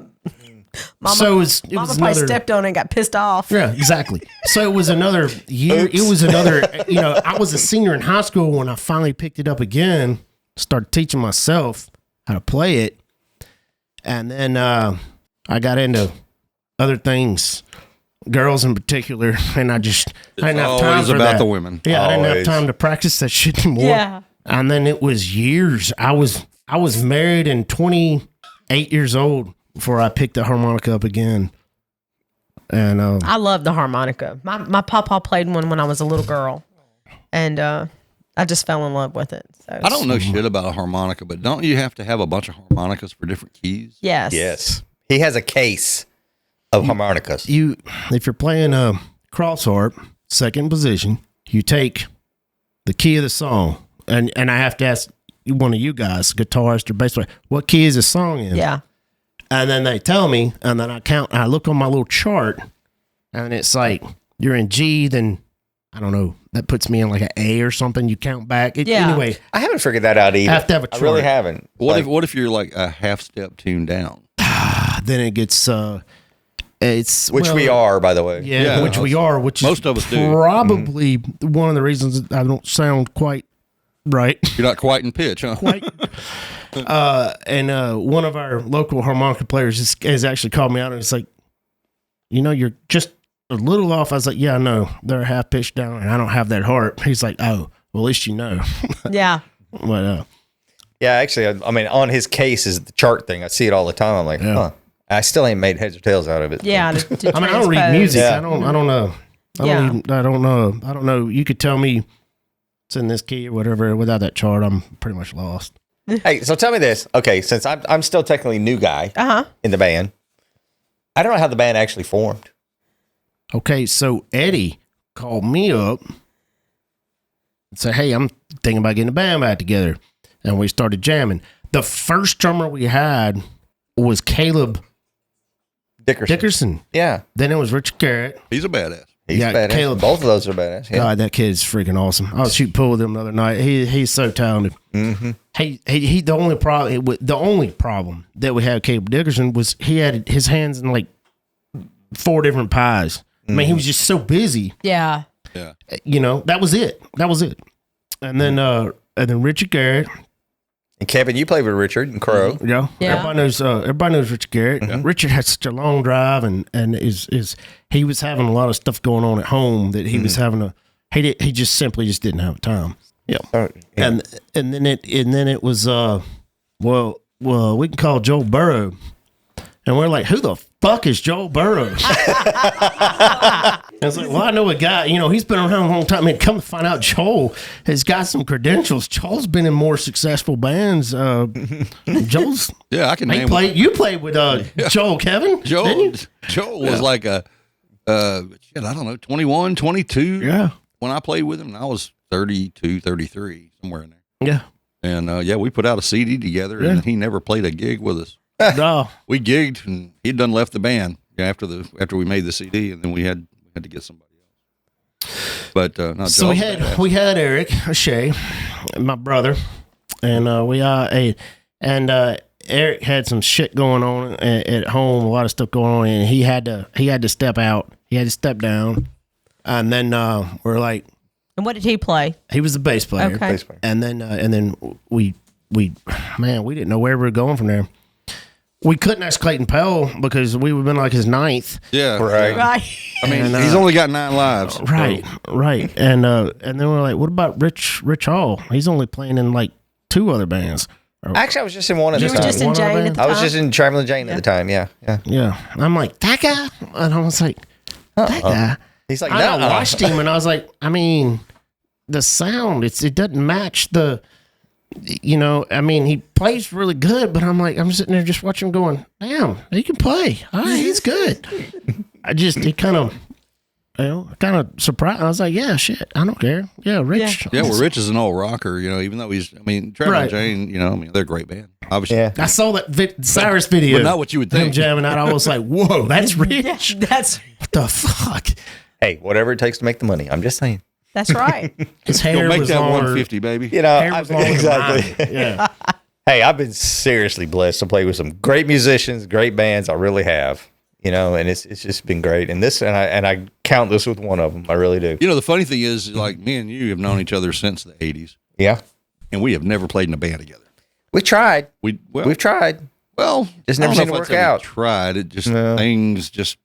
Mama, So it was Mama probably another. stepped on it and got pissed off. Yeah, exactly. So it was another year. Oops. It was another, I was a senior in high school when I finally picked it up again, started teaching myself how to play it. And then I got into other things, girls in particular, and I didn't have time always for about that. the women. Yeah, I didn't have Always. time to practice that shit anymore. Yeah. And then it was years. I was married and 28 years old before I picked the harmonica up again. And I love the harmonica. My papa played one when I was a little girl, and I just fell in love with it. So I don't know shit about a harmonica, but don't you have to have a bunch of harmonicas for different keys? Yes. Yes, he has a case of harmonicas. if you're playing a cross harp, second position, you take the key of the song, and I have to ask one of you guys, guitarist or bass player, what key is the song in? Yeah. And then they tell me, and then I count. I look on my little chart, and it's like you're in G. Then I don't know. That puts me in like an A or something. You count back. Yeah. Anyway, I haven't figured that out either. I have to have a I really chart. haven't. What if you're like a half step tune down? then it gets it's Which we are, by the way. Yeah, Yeah. which we are. Which Most is of us do. probably one of the reasons that I don't sound quite right. You're not quite in pitch, huh? Quite. And one of our local harmonica players has actually called me out, and it's like, you're just a little off. I was like, yeah, I know. They're half pitched down, and I don't have that harp. He's like, oh, well, at least you know. Yeah. But Yeah, actually, I mean, on his case is the chart thing. I see it all the time. I'm like, Yeah. huh. I still ain't made heads or tails out of it. Yeah. To I mean, I don't read transpose. music. Yeah. I don't know. I don't know. You could tell me it's in this key or whatever. Without that chart, I'm pretty much lost. Hey, so tell me this. Okay, since I'm still technically new guy Uh-huh. in the band, I don't know how the band actually formed. Okay, so Eddie called me up and said, hey, I'm thinking about getting a band back together. And we started jamming. The first drummer we had was Caleb Dickerson. Yeah, Then it was Richard Garrett. He's a badass. he's Yeah, badass. Caleb. Both of those are badass. Yeah. God, that kid's freaking awesome. I was shooting pool with him the other night. He's so talented. Mm-hmm. He the only problem that we had with Caleb Dickerson was he had his hands in like 4 different pies. I mean, he was just so busy. Yeah. Yeah. That was it. And then Richard Garrett. And Kevin, you played with Richard and Crow. Yeah. Yeah. Everybody knows Richard Garrett. Richard had such a long drive, and he was having a lot of stuff going on at home that he was having he just simply didn't have time. Yeah. Oh, yeah. And then it was well we can call Joel Burrow, and we're like, who the fuck is Joel Burrow? I was like, well, I know a guy, he's been around a long time. And come to find out, Joel has got some credentials. Joel's been in more successful bands. Joel's Yeah, I can he name played. You played with Joel, Kevin. didn't Joel was like a I don't know, 21, 22 you? Yeah, when I played with him, and I was 32, 33, somewhere in there. yeah. And we put out a CD together, Yeah. and he never played a gig with us. No, We gigged, and he'd done left the band after we made the CD, and then we had to get somebody else. But not so Joel's we badass. had Eric Shea, my brother, and Eric had some shit going on at home, a lot of stuff going on, and he had to step out. He had to step down, and then we're like, And what did he play? he was the bass player. Okay. Bass player. And then we didn't know where we were going from there. we couldn't ask Clayton Powell because we would have been like his ninth. Yeah. Right. Right. I mean, And, he's only got 9 lives. Right. And then we're like, what about Rich Hall? He's only playing in like 2 other bands. Actually, I was just in one at the You were time. just in One other Jane at band? the I time? was just in Traveling Jane at the time. Yeah. Yeah. And I'm like, that guy? And I was like, that guy? He's like, I no. watched him and I was like, I mean, the sound, it doesn't match the, I mean, he plays really good, but I'm like, I'm sitting there just watching him going, damn, he can play. All right, he's good. It kind of surprised. I was like, yeah, shit, I don't care. Yeah, Rich. Yeah, well, Rich is an old rocker, even though Trevor Right. and Jane, they're a great band. Obviously. Yeah. I saw that Cyrus video. But not what you would Him think. jamming out. I was like, whoa, that's Rich. That's What the fuck? Hey, whatever it takes to make the money. I'm just saying. right. His You'll hair make was that longer. 150, baby. Hair was longer than exactly. mine. Yeah. Hey, I've been seriously blessed to play with some great musicians, great bands. I really have, and it's just been great. And I count this with one of them. I really do. The funny thing is, like, me and you have known each other since the 80s, Yeah, and we have never played in a band together. we tried. We've tried. just never I don't know seemed if to I'd work say we out. Tried it, just No. things just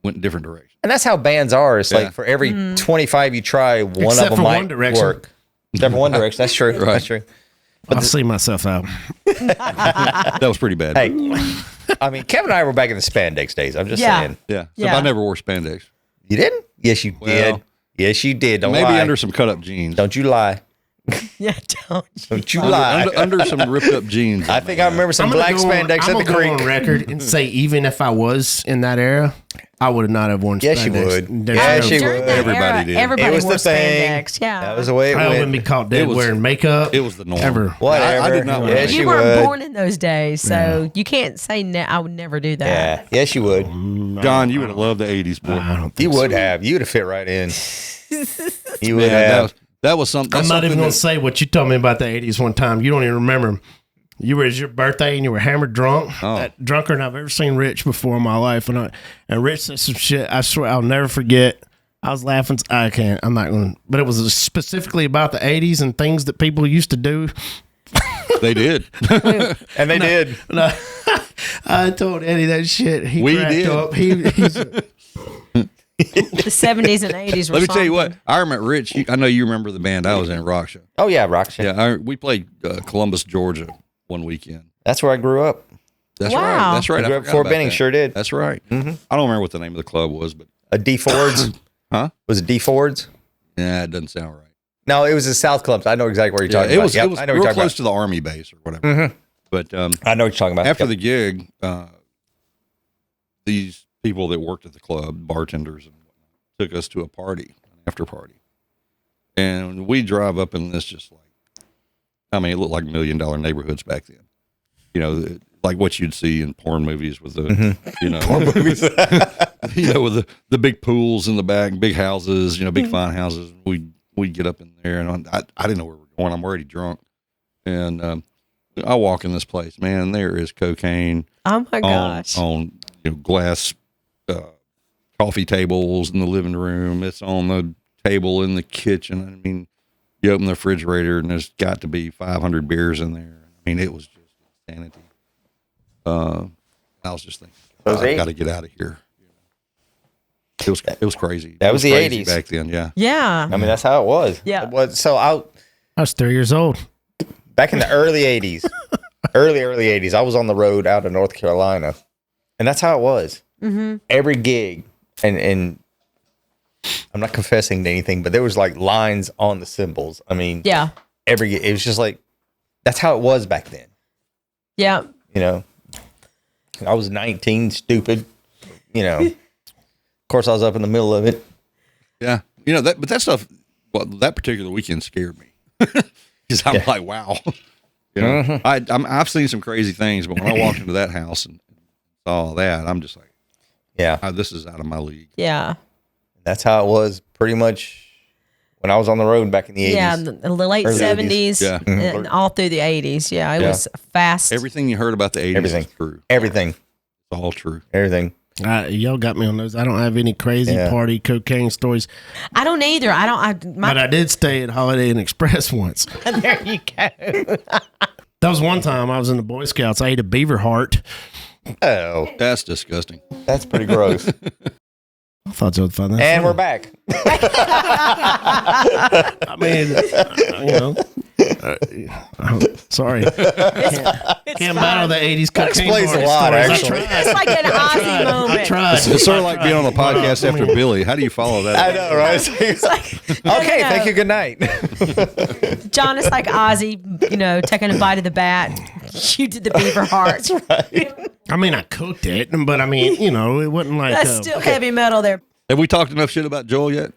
went in different directions. And that's how bands are. It's Yeah. like for every 25 you try, one Except of for them One might Direction. work. Except for One Direction. That's true. Right. That's true. I'll see myself out. That was pretty bad. Hey, I mean, Kevin and I were back in the spandex days. I'm just Yeah. saying. Yeah. Yeah. I never wore spandex. You didn't? Yes, you Well, did. Yes, you did. Don't Maybe lie. under some cut up jeans. Don't you lie. Yeah, don't. Don't you lie. Under some ripped up jeans. I think I remember some black spandex I'm at the go on creek. record and say even if I was in that era, I would not have worn Yes, you spandex. would. There's Yes, no- you During would. that Everybody era, did. Everybody It was wore the thing. spandex. Yeah. That was the way it I went. wouldn't be caught dead It was- wearing makeup. It was the norm. Ever. Whatever. I did not wear Yes, makeup. you would. weren't born in those days, so you can't say I would never do that. Yeah. Yes, you would. John, you would have loved the 80s, boy. I don't You think would have. You would have fit right in. You would Yeah, have. that was something. I'm That's not even something going that- to say what you told me about the 80s one time. You don't even remember. It was your birthday and you were hammered drunk. Oh. Drunker than I've ever seen Rich before in my life. And Rich said some shit I swear I'll never forget. I was laughing. I'm not going to. But it was specifically about the 80s and things that people used to do. They did. And they did. No, I told Eddie that shit. He We cracked did. up. He's The 70s and 80s were Let me tell you what. something. I remember Rich. I know you remember the band I was in, Rock Show. Oh, yeah, Rock. Yeah, we played Columbus, Georgia, one weekend. That's where I grew up. That's Wow. right. That's right. I grew up forgot before about Benning. that. Sure did. That's right. I don't remember what the name of the club was, but A D Ford's. huh? Was it D Ford's? Yeah, it doesn't sound right. No, it was the South Clubs. I know exactly what you're Yeah, talking it about. was. Yep, It was I know what real you're close talking to the Army base or whatever. But about. I know what you're talking about. after Yep. the gig, these people that worked at the club, bartenders and whatnot, took us to a party, an after party, and we drive up in this just like, it looked like $1 million neighborhoods back then. Like what you'd see in porn movies with the, porn movies, with the big pools in the back, big houses, big fine houses. We'd get up in there, and I didn't know where we were going. I'm already drunk, and I walk in this place, man. There is cocaine Oh my gosh. on glass coffee tables in the living room. It's on the table in the kitchen. You open the refrigerator, and there's got to be 500 beers in there. It was just insanity. I was just thinking, I got to get out of here. It was crazy. That It was the crazy 80s. back then. Yeah. Yeah. I mean, that's how it was. Yeah. It was, so I was 3 years old. back in the early 80s, early 80s, I was on the road out of North Carolina. And that's how it was. Mm-hmm. Every gig, and I'm not confessing to anything, but there was like lines on the cymbals. Yeah. Every gig, it was just like, that's how it was back then. Yeah. I was 19, stupid, Of course, I was up in the middle of it. Yeah. But that stuff, that particular weekend scared me. Because I'm like, wow. I've seen some crazy things, but when I walked into that house and saw that, I'm just like, Yeah. this is out of my league. Yeah. That's how it was pretty much when I was on the road back in the 80s. Yeah. The late Early 70s Yeah. and all through the 80s. Yeah. It Yeah. was fast. Everything you heard about the 80s Everything. is true. Everything. It's all true. Everything. Y'all got me on those. I don't have any crazy Yeah. party cocaine stories, I don't either. but I did stay at Holiday Inn Express once. there you go. That was one time I was in the Boy Scouts. I ate a beaver heart Oh, That's disgusting. that's pretty gross. I thought so was fun. And we're back. I mean, sorry. Can't battle the 80s That cocaine explains a party lot, stories. actually. It's like an Ozzy moment. I tried. It's sort of like being on the podcast after Billy. How do you follow that? I know, right? Okay, no. thank you. Good night. John is like Ozzy, taking a bite of the bat. You did the beaver heart. I mean, I cooked it, but I mean, it wasn't like. That's still heavy metal there. Have we talked enough shit about Joel yet?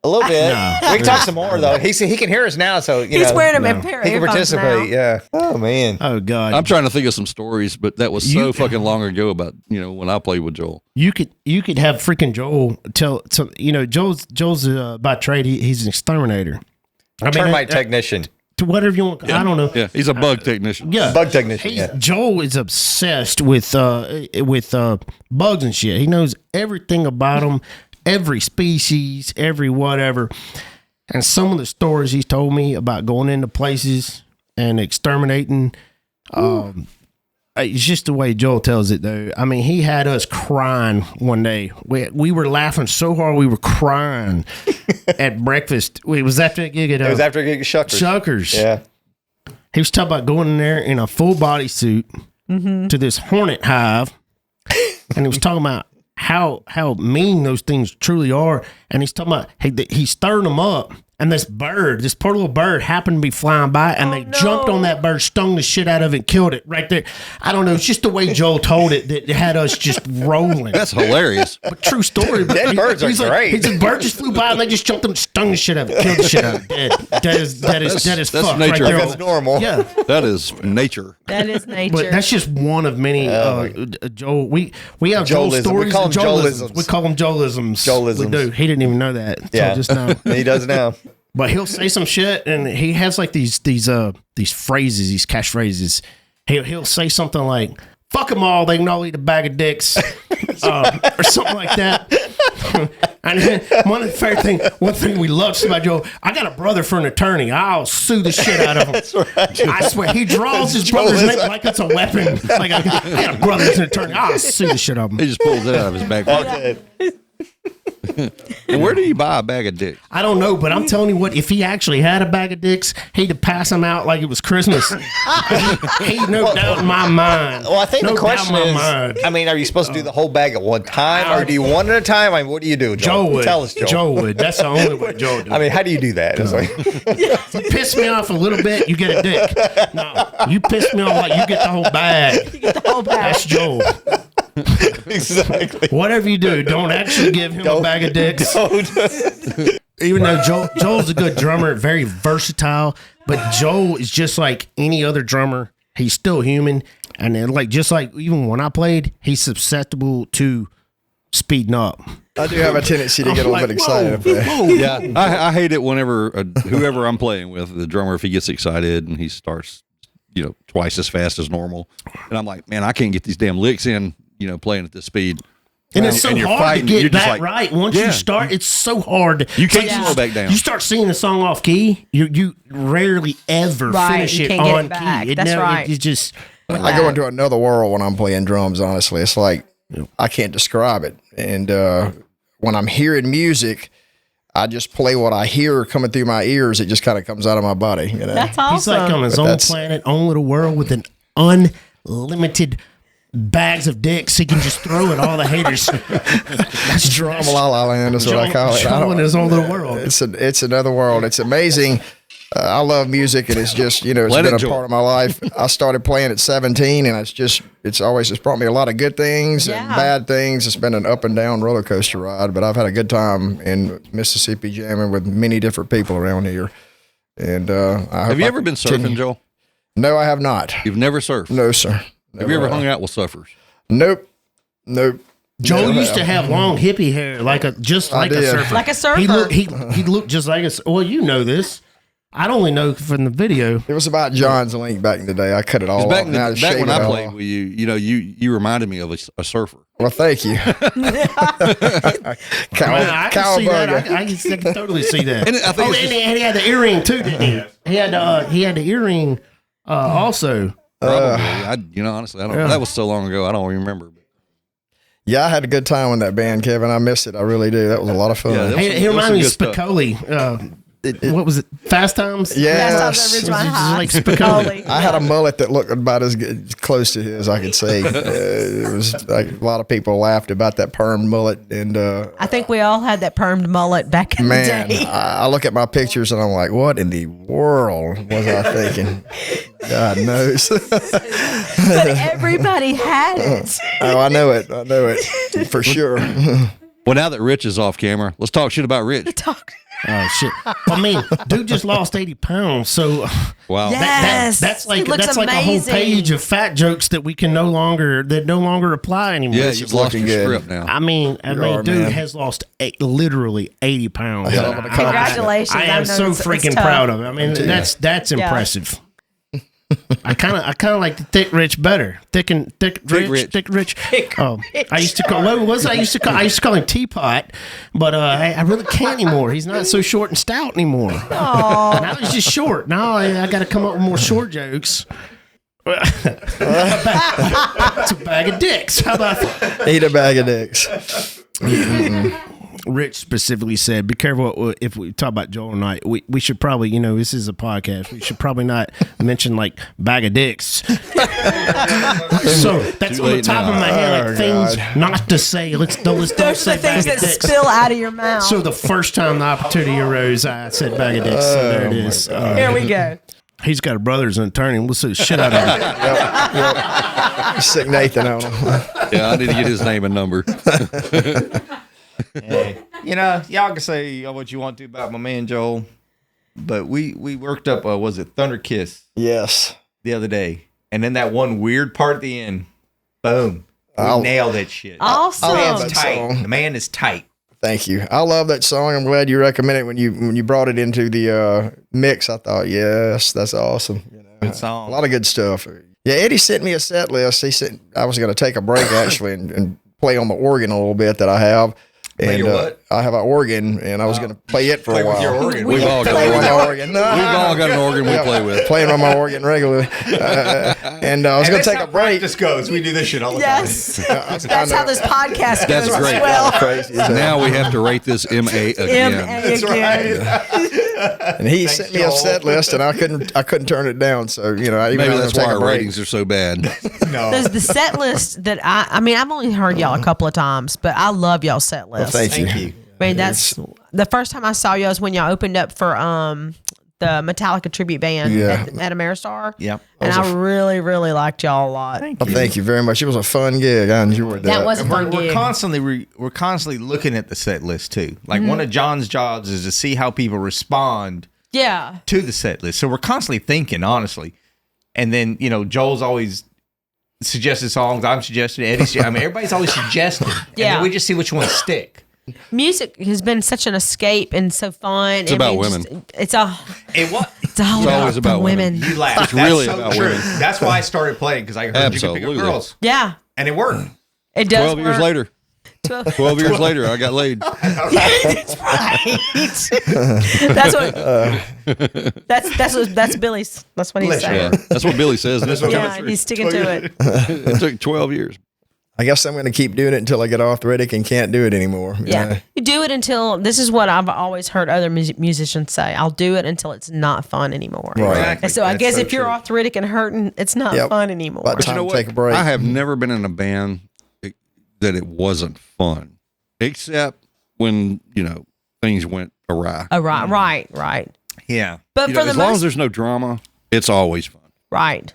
A little bit. No. We can talk some more though. He can hear us now, so He's wearing a pair of he can earphones participate. now. Yeah. Oh man. Oh God. I'm trying to think of some stories, but that was so fucking long ago about when I played with Joel. You could have freaking Joel tell. So Joel's by trade. He's an exterminator. Termite technician. Whatever you want. I don't know. Yeah, he's a bug technician. Yeah, Bug technician. Yeah. Joel is obsessed with bugs and shit. He knows everything about them, every species, every whatever. And some of the stories he's told me about going into places and exterminating, it's just the way Joel tells it, though. I mean, he had us crying one day. We were laughing so hard we were crying at breakfast. It was after a gig at It was after a gig at Shuckers. Shuckers. Yeah. He was talking about going in there in a full body suit to this hornet hive, and he was talking about how mean those things truly are. And he's talking about he stirred them up, and this poor little bird, happened to be flying by, and they jumped on that bird, stung the shit out of it, and killed it right there. I don't know. It's just the way Joel told it that it had us just rolling. That's hilarious. But true story. Dead birds are great. He said bird just flew by and they just jumped and stung the shit out of it, killed the shit out of it. Dead. That is That's fucked nature. right there. That's normal. Yeah. That is nature. That is nature. But that's just one of many Joel. We have Joel Joelism. stories. We call and them Joelisms. Joelisms. We call them Joelisms. Joelisms. We do. He didn't even know that. Yeah. Just now. He does now. But he'll say some shit, and he has like these phrases, these catchphrases. He'll say something like "fuck them all, they can all eat a bag of dicks," or something like that. And then one thing we love about Joe, I got a brother for an attorney. I'll sue the shit out of him. That's right. I swear, he draws his brother's name like it's a weapon. Like I got a brother who's an attorney. I'll sue the shit out of him. He just pulls it out of his back pocket. And where do you buy a bag of dicks? I don't know, but I'm telling you what, if he actually had a bag of dicks, he'd pass them out like it was Christmas. He no doubt in my mind. Well, I think no the question doubt in is, my mind. I mean, are you supposed to do the whole bag at one time, or do you one at a time? I mean, what do you do, Joel? Joe would. Tell us, Joel. Joe would. That's the only way Joe would do. I mean, how do you do that? It's like, You piss me off a little bit, you get a dick. No, you piss me off like you get the whole bag. You get the whole bag. That's Joe. exactly. Whatever you do, don't actually give him a bag of dicks. Even though Joel's a good drummer, very versatile, but Joel is just like any other drummer. He's still human, and then just like even when I played, he's susceptible to speeding up. I do have a tendency to get a little bit excited. Yeah, I hate it whenever whoever I'm playing with, the drummer, if he gets excited and he starts, twice as fast as normal, and I'm like, man, I can't get these damn licks in, playing at this speed. And it's so you're hard fighting, to you're get just that like, right. Once you start, it's so hard. You can't slow back down. You start singing the song off key, you rarely ever finish you it can't get on it back. key. That's right. It's just I go into another world when I'm playing drums, honestly. It's like, I can't describe it. And when I'm hearing music, I just play what I hear coming through my ears. It just kind of comes out of my body. That's awesome. he's like on his own planet, own little world with an unlimited bags of dicks he can just throw at all the haters. That's Drama La La Land is what I call it. Joel in his own little world. It's another world. It's amazing. I love music, and it's just, it's been a part of my life. I started playing at 17, and it's brought me a lot of good things and bad things. It's been an up and down roller coaster ride, but I've had a good time in Mississippi jamming with many different people around here. And have you ever been surfing, Joel? No, I have not. You've never surfed? No, sir. Have you ever hung out with surfers? Nope. Joel used to have long hippie hair, like a surfer. Like a surfer. He looked just like a. Well, you know this. I'd only know from the video. It was about John's link back in the day. I cut it all off. Back Back when I played with you, you reminded me of a surfer. Well, thank you. I can see that. I can totally see that. And I think and he had the earring too, didn't he? He had the earring also. Probably. Honestly, I don't. That was so long ago. I don't remember. Yeah, I had a good time with that band, Kevin. I missed it. I really do. That was a lot of fun. Yeah, He reminded me of Spicoli. What was it? Fast Times? Yes. Fast Times at Ridgemont High. Like Spicoli. I had a mullet that looked about as close to his, I could say. It was like a lot of people laughed about that permed mullet, and I think we all had that permed mullet back in the day. I look at my pictures and I'm like, what in the world was I thinking? God knows. But everybody had it. Oh, I know it for sure. Well, now that Rich is off camera, let's talk shit about Rich. Oh shit! I mean, dude just lost 80 pounds, so Wow. Yes. that's like It looks a whole amazing. page of fat jokes that no longer apply anymore. Yeah, It's you've just lost looking your good. strip now. I mean, are, dude man. has lost literally 80 pounds. hell of an accomplishment. Congratulations. I am know so it's freaking tough. proud of it. I mean, that's impressive. I kind of like the thick rich better. Thick rich. Oh, I used to call. What was it? I used to call him Teapot, but I really can't anymore. He's not so short and stout anymore. Now he's just short. Now I got to come up with more short jokes. It's a bag of dicks. How about that? Eat a bag of dicks. Rich specifically said, be careful if we talk about Joel and I. We should probably, this is a podcast. We should probably not mention like bag of dicks. So that's Too on the late top now. of my head, like Oh, things God. not to say. Let's don't Those say are the things bag that of dicks. spill out of your mouth. So the first time the opportunity arose, I said bag of dicks. So there it is. Here we go. He's got a brother as an attorney. We'll see the shit out of him. Sick Nathan on him. Yeah, I need to get his name and number. Hey, y'all can say what you want to about my man Joel, but we worked up was it Thunder Kiss Yes. the other day, and then that one weird part at the end, boom, we nailed that shit. Awesome. The man's that tight. song. The man is tight. Thank you. I love that song. I'm glad you recommended it when you brought it into the mix. I thought, yes, that's awesome. Good song. A lot of good stuff. Yeah, Eddie sent me a set list. He said I was going to take a break actually and play on the organ a little bit that I have. Play your what? I have an organ, and I was going to play it for Play a while. with your organ. We've all got play an with organ. your organ. We've all got an organ we play with. Playing on my organ regularly. And I was going to take a break. This goes. We do this shit all the Yes. I That's how this podcast goes That's as great. well. Crazy as hell. Now we have to rate this MA again. That's right. And he Thanks, sent me Joel. a set list, and I couldn't turn it down. So even Maybe though I was that's gonna why take a our break. ratings are so bad. No. The set list that I mean, I've only heard y'all a couple of times, but I love y'all set list. Thank Thank you. you. I mean, that's the first time I saw y'all was when y'all opened up for the Metallica tribute band Yeah. at Ameristar. Yep. And I really, really liked y'all a lot. Well, thank you very much. It was a fun gig. I enjoyed that. That was a And fun we're gig. constantly looking at the set list too. Like one of John's jobs is to see how people respond Yeah. to the set list. So we're constantly thinking, honestly. And then, Joel's always suggested songs. I'm suggesting Eddie's. Everybody's always suggesting. And Yeah. then we just see which ones stick. Music has been such an escape and so fun. It's about women. It's all It's always about women. You laugh. It's That's really so about true. women. That's why I started playing, because I heard you could pick Absolutely. up girls. Yeah. And it worked. It does 12 years work. later. 12 years later, I got laid. That's right. That's Billy's. That's what he's Bless saying. Yeah, that's what Billy says. This one. Yeah, he's sticking to it. It took 12 years. I guess I'm going to keep doing it until I get arthritic and can't do it anymore. Yeah. You do it until, this is what I've always heard other musicians say, I'll do it until it's not fun anymore. Right. Exactly. And so I That's guess so if you're true. arthritic and hurting, it's not Yep. fun anymore. But But you time know to what? take a break. I have never been in a band that it wasn't fun, except when, things went awry. Oh, right. Yeah. But for the As long as most, there's no drama, it's always fun. right.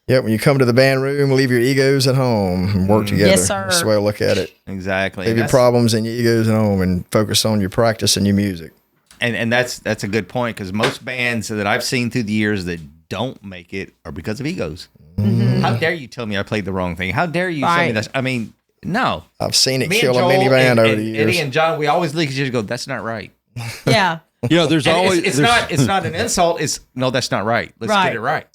Yeah, when you come to the band room, leave your egos at home and work together. Yes, sir. That's the way I look at it. Exactly. Leave your That's- problems and your egos at home and focus on your practice and your music. And that's a good point, because most bands that I've seen through the years that don't make it are because of egos. How dare you tell me I played the wrong thing? How dare you tell me Right. that? I mean, no. I've seen it Me kill and a mini Joel band and, over the and years. Eddie and John, we always look at you and go, "That's not right." Yeah. There's And always it's there's- not an insult. It's no, that's not right. Let's Right. get it right.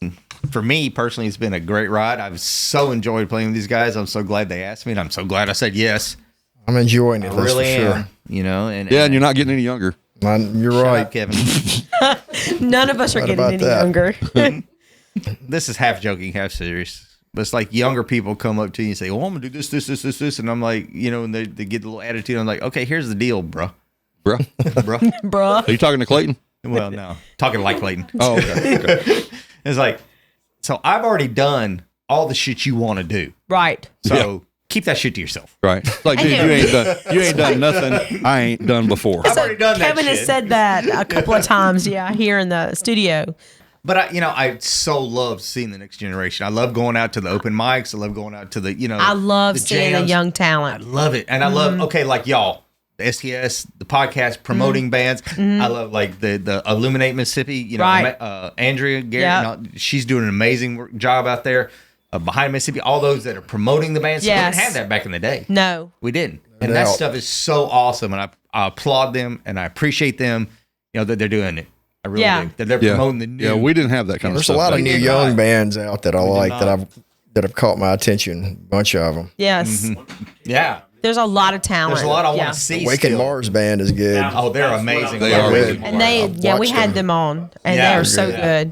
For me personally, it's been a great ride. I've so enjoyed playing with these guys. I'm so glad they asked me, and I'm so glad I said yes. I'm enjoying it. I That's really for sure. am. And and you're not getting any younger. You're Shut right. up, Kevin. None of us are What getting about any that? younger. this is half joking, half serious. But it's like younger people come up to you and say, "Well, I'm gonna do this," and I'm like, and they get a little attitude. I'm like, "Okay, here's the deal, bruh." Bruh. Are you talking to Clayton? Well, no, talking like Clayton. Oh, okay. It's like, so I've already done all the shit you want to do. Right. So keep that shit to yourself. Right. It's like, dude, you ain't done nothing I ain't done before. I've already done that Kevin has shit. said that a couple of times, here in the studio. But I so love seeing the next generation. I love going out to the open mics. I love going out to the, I love the seeing jams. the young I talent. love it. And I love, like y'all, the STS, the podcast promoting bands. I love like the Illuminate Mississippi, Right. Andrea Garrett, she's doing an amazing job out there. Behind Mississippi, all those that are promoting the bands. Yes. We didn't have that back in the day. No. We didn't. And that stuff is so awesome. And I applaud them and I appreciate them, that they're doing it. I really do. That they're promoting the new. Yeah, we didn't have that kind of There's stuff. a lot of back new then. young bands out that I like that have caught my attention. A bunch of them. Yes. Yeah. There's a lot of talent. There's a lot I want to see. Waking still. Mars band is good. Oh, they're amazing. They are good. And we watched had them. them on, and Yeah, they are so yeah. good.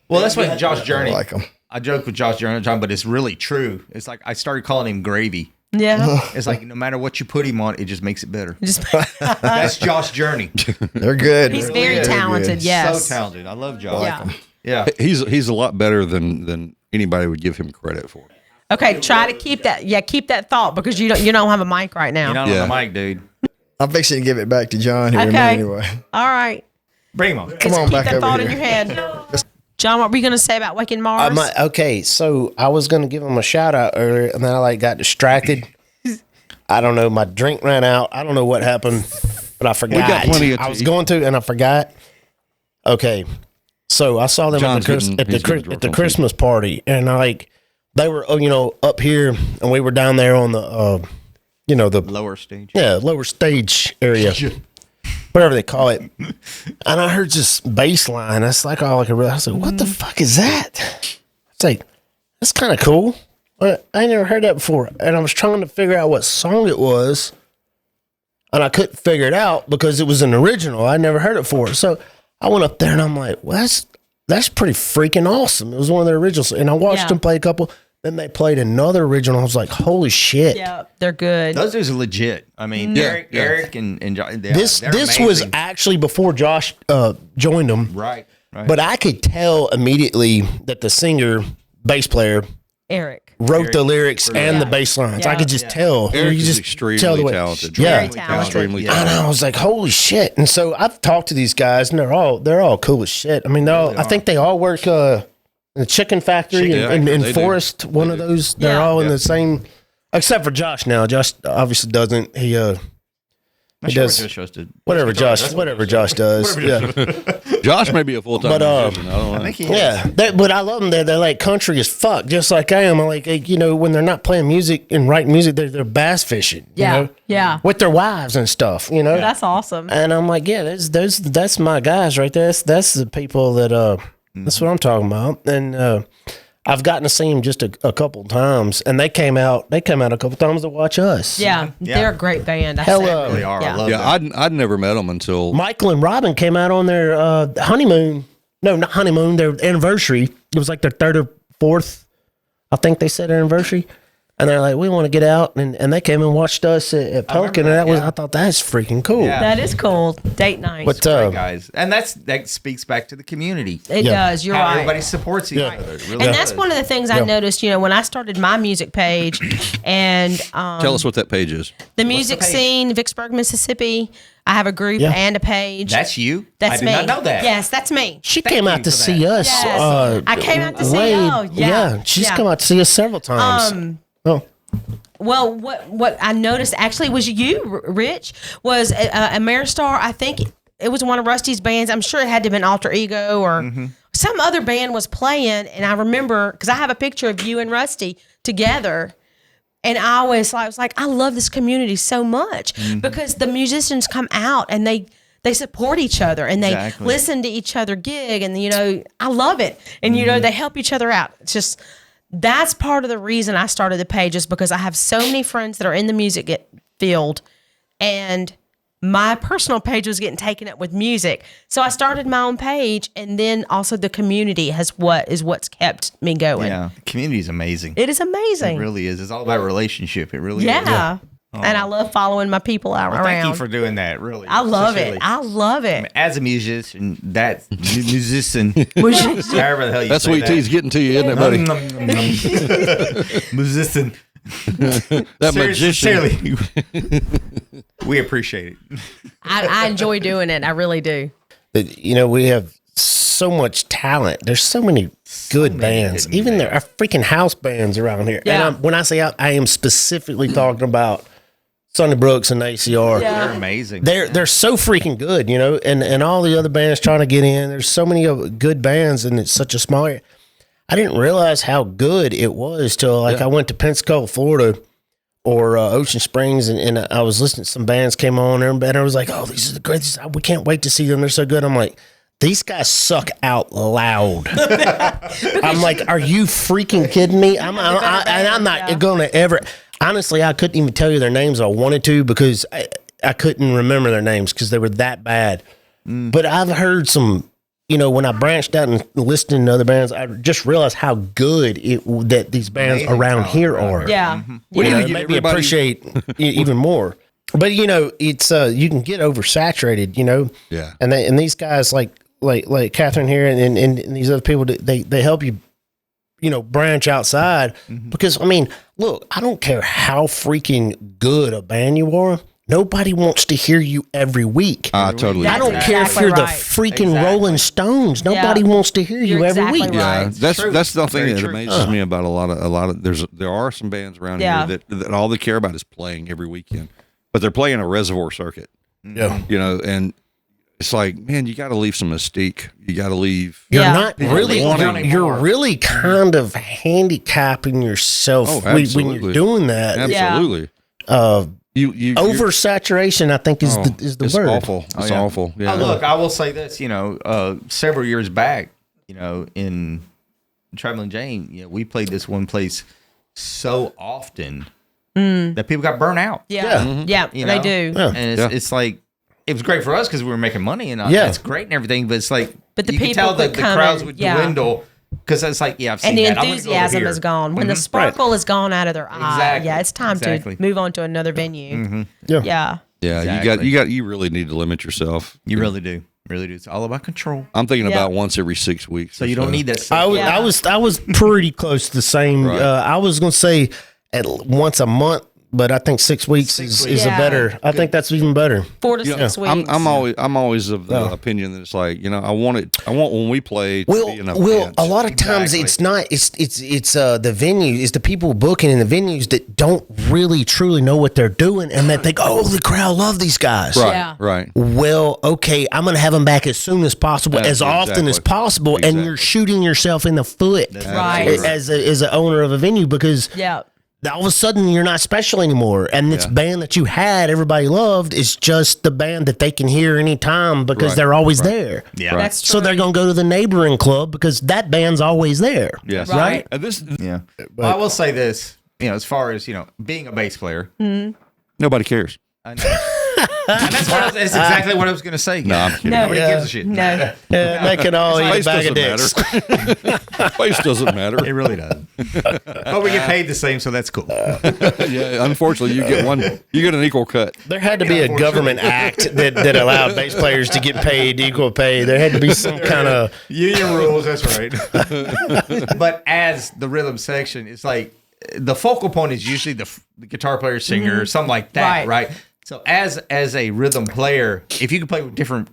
Well, that's what Josh Journey. I like them. I joke with Josh Journey all the time, but it's really true. It's like I started calling him gravy. Yeah. It's like no matter what you put him on, it just makes it better. Just That's Josh Journey. They're good. He's They're very good. talented. Yes. So talented. I love Josh. Yeah. Yeah. He's a lot better than anybody would give him credit for. Okay, try to keep that. Yeah, keep that thought because you don't have a mic right now. You're not Yeah. on the mic, dude. I'm fixing to give it back to John here in a Okay. minute anyway. All right. Bring him on. Come on Keep back that over thought here. in your head. John, what were you going to say about Waking Mars? Okay, so I was going to give him a shout out earlier, and then I got distracted. I don't know. My drink ran out. I don't know what happened, but I forgot. got plenty of I was tea. going to, and I forgot. Okay, so I saw them John's at he's getting drunk the on Christmas party, and they were up here, and we were down there on the the Lower stage. lower stage area, whatever they call it. And I heard this bass line. That's like all I could realize. I was like, what the fuck is that? It's like, that's kind of cool. But I never heard that before. And I was trying to figure out what song it was. And I couldn't figure it out because it was an original. I never heard it before. So I went up there and I'm like, well, that's pretty freaking awesome. It was one of their originals. And I watched them play a couple. Then they played another original. I was like, holy shit. Yeah, they're good. Those dudes are legit. I mean, Eric and John. This they're was amazing. actually before Josh joined them. Right. But I could tell immediately that the singer, bass player, Eric. wrote the lyrics and the bass lines. I could just tell. Eric You is just extremely tell the way. talented. Yeah. Very talented. Extremely Yeah. And talented. I was like, holy shit. And so I've talked to these guys and they're all cool as shit. I mean, I think they all work in the chicken factory Chicken in factory, they do. Forest, one of those. They're all in the same, except for Josh now. Josh obviously doesn't. He does whatever Josh does. Yeah. Josh may be a full time But, musician. I don't know. I think he is. Yeah, but I love them. They're like country as fuck, just like I am. I like when they're not playing music and writing music, they're bass fishing. Yeah, you know, yeah. with their wives and stuff. You know, That's awesome. and I'm like, yeah, that's my guys right there. That's the people that that's what I'm talking about. And I've gotten to see them just a couple times, and they came out a couple times to watch us. Yeah, they're a great band. I Hell, say. They really are. Yeah. I love Yeah, them. I'd never met him until Michael and Robin came out on their honeymoon. No, not honeymoon. Their anniversary. It was like their third or fourth. I think they said anniversary. And they're like, we want to get out, and they came and watched us at Pelican, and I thought that's freaking cool. Yeah. That is cool. Date night. But Great guys, and that speaks back to the community. It does. You're How right. everybody supports each other. It really And that's does. one of the things I noticed, when I started my music page and tell us what that page is. the music page? scene, Vicksburg, Mississippi, I have a group Yeah. and a page. That's you. That's I did me. not know that. Yes, that's me. She Thank came you out to for see that. us. Yes. I came out to see y'all. Yeah. She's Yeah. come out to see us several times. Oh. Well, what I noticed actually was you, Rich, was a Ameristar. I think it was one of Rusty's bands. I'm sure it had to have been Alter Ego or some other band was playing. And I remember, because I have a picture of you and Rusty together. And I was like, I love this community so much because the musicians come out and they support each other and they Exactly. listen to each other gig. And, I love it. And, they help each other out. It's just... That's part of the reason I started the page is because I have so many friends that are in the music field and my personal page was getting taken up with music. So I started my own page, and then also the community what's kept me going. Yeah, the community is amazing. It is amazing. It really is. It's all about relationship. It really is. Yeah. And I love following my people around. Thank you for doing that. Really, I love it. Sincerely. I love it. As a musician, however the hell you That's say sweet tea's getting to you, isn't it, buddy? Musician. That magician. Sincerely, we appreciate it. I enjoy doing it. I really do. You know, we have so much talent. There's so many good bands. hidden Even there are freaking house bands around here. Yeah. And when I say I am specifically talking about Sonny Brooks and ACR. Yeah. They're amazing. They're so freaking good, you know, and all the other bands trying to get in. There's so many good bands, and it's such a small area. I didn't realize how good it was till I went to Pensacola, Florida, or Ocean Springs, and I was listening to some bands came on there, and I was like, "Oh, these are the greatest! We can't wait to see them. They're so good." I'm like, these guys suck out loud. I'm like, are you freaking kidding me? I'm not gonna ever. Honestly, I couldn't even tell you their names. I wanted to because I couldn't remember their names because they were that bad. But I've heard some. You know, when I branched out and listened to other bands, I just realized how good that these bands Amazing around talent, here right. are. Yeah. What do You you know, get it made me everybody- appreciate even more. But you know, it's you can get oversaturated. You know, Yeah. and these guys like Catherine here and these other people, they help you, you know, branch outside because I mean, look, I don't care how freaking good a band you are. Nobody wants to hear you every week. I totally I don't agree. care if exactly you're the right. freaking Exactly. Rolling Stones. Nobody wants to hear you You're every exactly week. right. Yeah, that's True. the thing Very that true. amazes me about a lot of there are some bands around Yeah. here that all they care about is playing every weekend, but they're playing a reservoir circuit, Yeah. you know, and it's like, man, you got to leave some mystique. You got to leave. You're Yeah. not really. wanting You're more. really kind of handicapping yourself Oh, when absolutely. you're doing that. Absolutely. You oversaturation, I think, is the it's word. awful. It's yeah. awful. Yeah. Oh, look, I will say this. You know, several years back, you know, in Traveling Jane, you know, we played this one place so often that people got burnt out. Yeah. Yeah. You They know? do. Yeah. And it's like it was great for us because we were making money and Yeah. that's great and everything. But it's like, But the you can people tell that the come crowds in, would yeah. dwindle because it's like, yeah, I've seen And the that. I'm gonna go over enthusiasm here. is gone. When the sparkle is gone out of their eye, Exactly. yeah, it's time Exactly. to move on to another venue. Yeah. Yeah. yeah. Exactly. You really need to limit yourself. You really do. Really do. It's all about control. I'm thinking Yeah. about once every 6 weeks. So you don't need that. I was pretty close to the same. Right. I was gonna say once a month, but I think 6 weeks 6 is weeks. a Yeah. better. I think that's even better. 4 to You know, 6 weeks. I'm always of the opinion that it's like, you know, I want when we play to be an event. Well, a lot of times Exactly. it's not. It's the venue. It's the people booking in the venues that don't really truly know what they're doing, and they think, oh, the crowd love these guys. Right, Yeah. right. Well, okay, I'm going to have them back as soon as possible, as often as exactly. possible, and Exactly. you're shooting yourself in the foot right. as an owner of a venue because Yeah. all of a sudden you're not special anymore, and this band that you had everybody loved is just the band that they can hear anytime because Right, they're always there. Yeah. That's true. So they're going to go to the neighboring club because that band's always there. Yes. Right. And this Yeah. Well, I will say this, you know, as far as, you know, being a bass player, nobody cares. I know. And that's exactly what I was going to say. No, I'm kidding. No. Nobody gives a shit. No. Yeah, they can all eat a Face bag of doesn't dicks. matter. Face doesn't matter. It really does. But we get paid the same, so that's cool. Yeah, unfortunately, you get an equal cut. There had to be a government act that allowed bass players to get paid equal pay. There had to be some kind of Union rules, that's right. But as the rhythm section, it's like the focal point is usually the guitar player, singer, something like that, right? So as a rhythm player, if you can play with different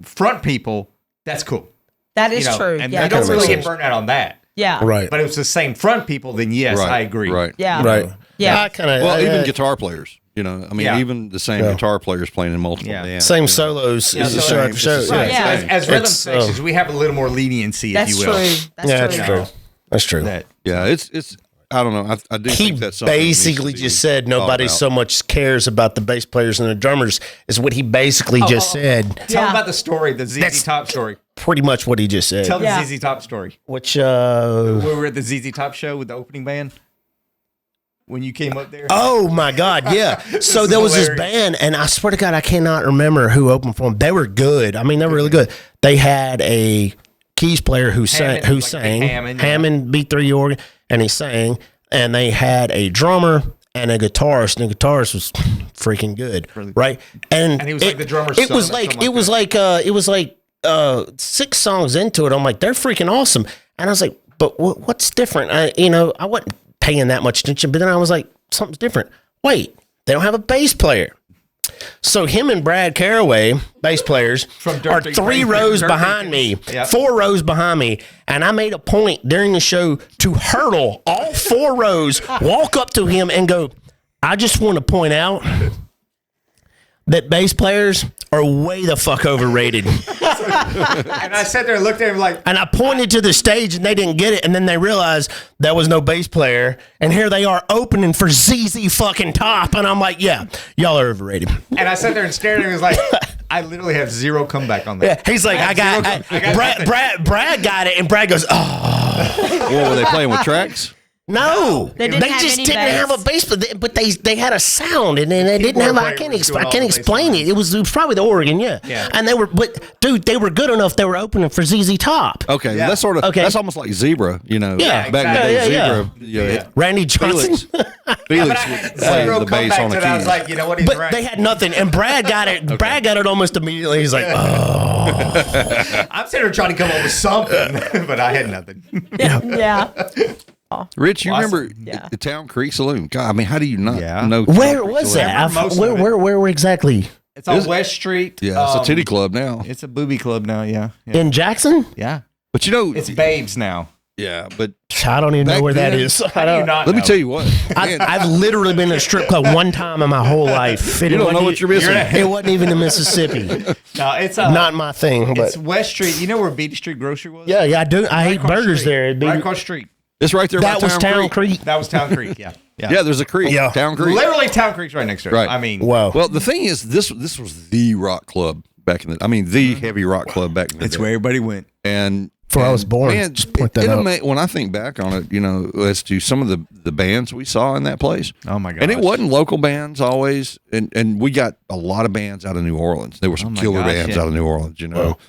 front people, that's cool. That is You know, true. and Yeah. you don't that's really true. get burnt out on that. Yeah. right. But if it's the same front people, then yes, Right, I agree. Right. Yeah. Right. Yeah. I kind of Well, even guitar players. You know, I mean, Yeah. even the same guitar players playing in multiple Yeah. bands. same you know. solos Yeah, is so show after show. it's the Right. same. Yeah. So as rhythm It's, sections, we have a little more leniency, That's if you will. true. That's Yeah, true. that's true. That's true. That Yeah, it's. I don't know. I do He think that's something that needs to basically be just said thought nobody about. so much cares about the bass players and the drummers is what he basically just said. Tell Yeah. about the story, the ZZ That's- Top story. Pretty much what he just said. Tell Yeah. the ZZ Top story. Which We were at the ZZ Top show with the opening band. when you came up there? Oh my God, yeah. So there was this band, and I swear to God, I cannot remember who opened for them. They were good. I mean, they were really good. They had a keys player who sang, Hammond B3 organ, and he sang. And they had a drummer and a guitarist, and the guitarist was freaking good, right? And he was like the drummer's son. It was like 6 songs into it. I'm like, they're freaking awesome. And I was like, but what's different? I wasn't paying that much attention, but then I was like, something's different. Wait, they don't have a bass player. So him and Brad Caraway, bass players, are 3 rows behind me, 4 rows behind me. And I made a point during the show to hurdle all 4 rows, walk up to him and go, I just want to point out that bass players are way the fuck overrated. And I sat there and looked at him like... And I pointed to the stage and they didn't get it. And then they realized there was no bass player. And here they are opening for ZZ fucking Top. And I'm like, yeah, y'all are overrated. And I sat there and stared at him and was like, I literally have 0 comeback on that. Yeah, he's like, Brad got it. And Brad goes, oh. What, were they playing with tracks? No, they just didn't have a bass, but they had a sound, and then they didn't have. I can't explain it. It was probably the organ, yeah. And they were good enough. They were opening for ZZ Top. Okay, that's sort of that's almost like Zebra, back in the day. Zebra, Randy Johnson, Felix would play the bass on the keys. I was like, you know what? He's right. They had nothing, and Brad got it. Okay. Brad got it almost immediately. He's like, oh. I'm sitting there trying to come up with something, but I had nothing. Yeah. Rich, you remember the Town Creek Saloon? God, I mean, how do you not know? Where was that? Where exactly? It's on West Street. Yeah, it's a titty club now. It's a booby club now, yeah. In Jackson? Yeah. But it's Babes now. Yeah, but I don't even know where that is. Let me tell you what. I've literally been in a strip club one time in my whole life. You don't know what you're missing. It wasn't even in Mississippi. No, it's not my thing. But it's West Street. You know where Beatty Street Grocery was? Yeah, I do. I ate burgers there. Right across the street. It's right there. That was Town Creek. That was Town Creek. Yeah. Yeah, there's a creek. Yeah. Town Creek. Literally, Town Creek's right next to it. Right. I mean, wow. Well, the thing is, this was the rock club back in the heavy rock club back in the day. It's where everybody went. And before I was born. Man, just point that out. When I think back on it, as to some of the bands we saw in that place. Oh my god! And it wasn't local bands always, and we got a lot of bands out of New Orleans. There were some killer bands out of New Orleans.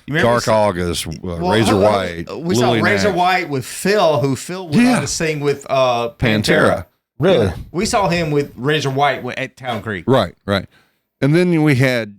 Dark August, Razor White. We saw Razor White with Phil, who Phil went on to sing with Pantera. Really? Yeah. We saw him with Razor White at Town Creek. Right. And then we had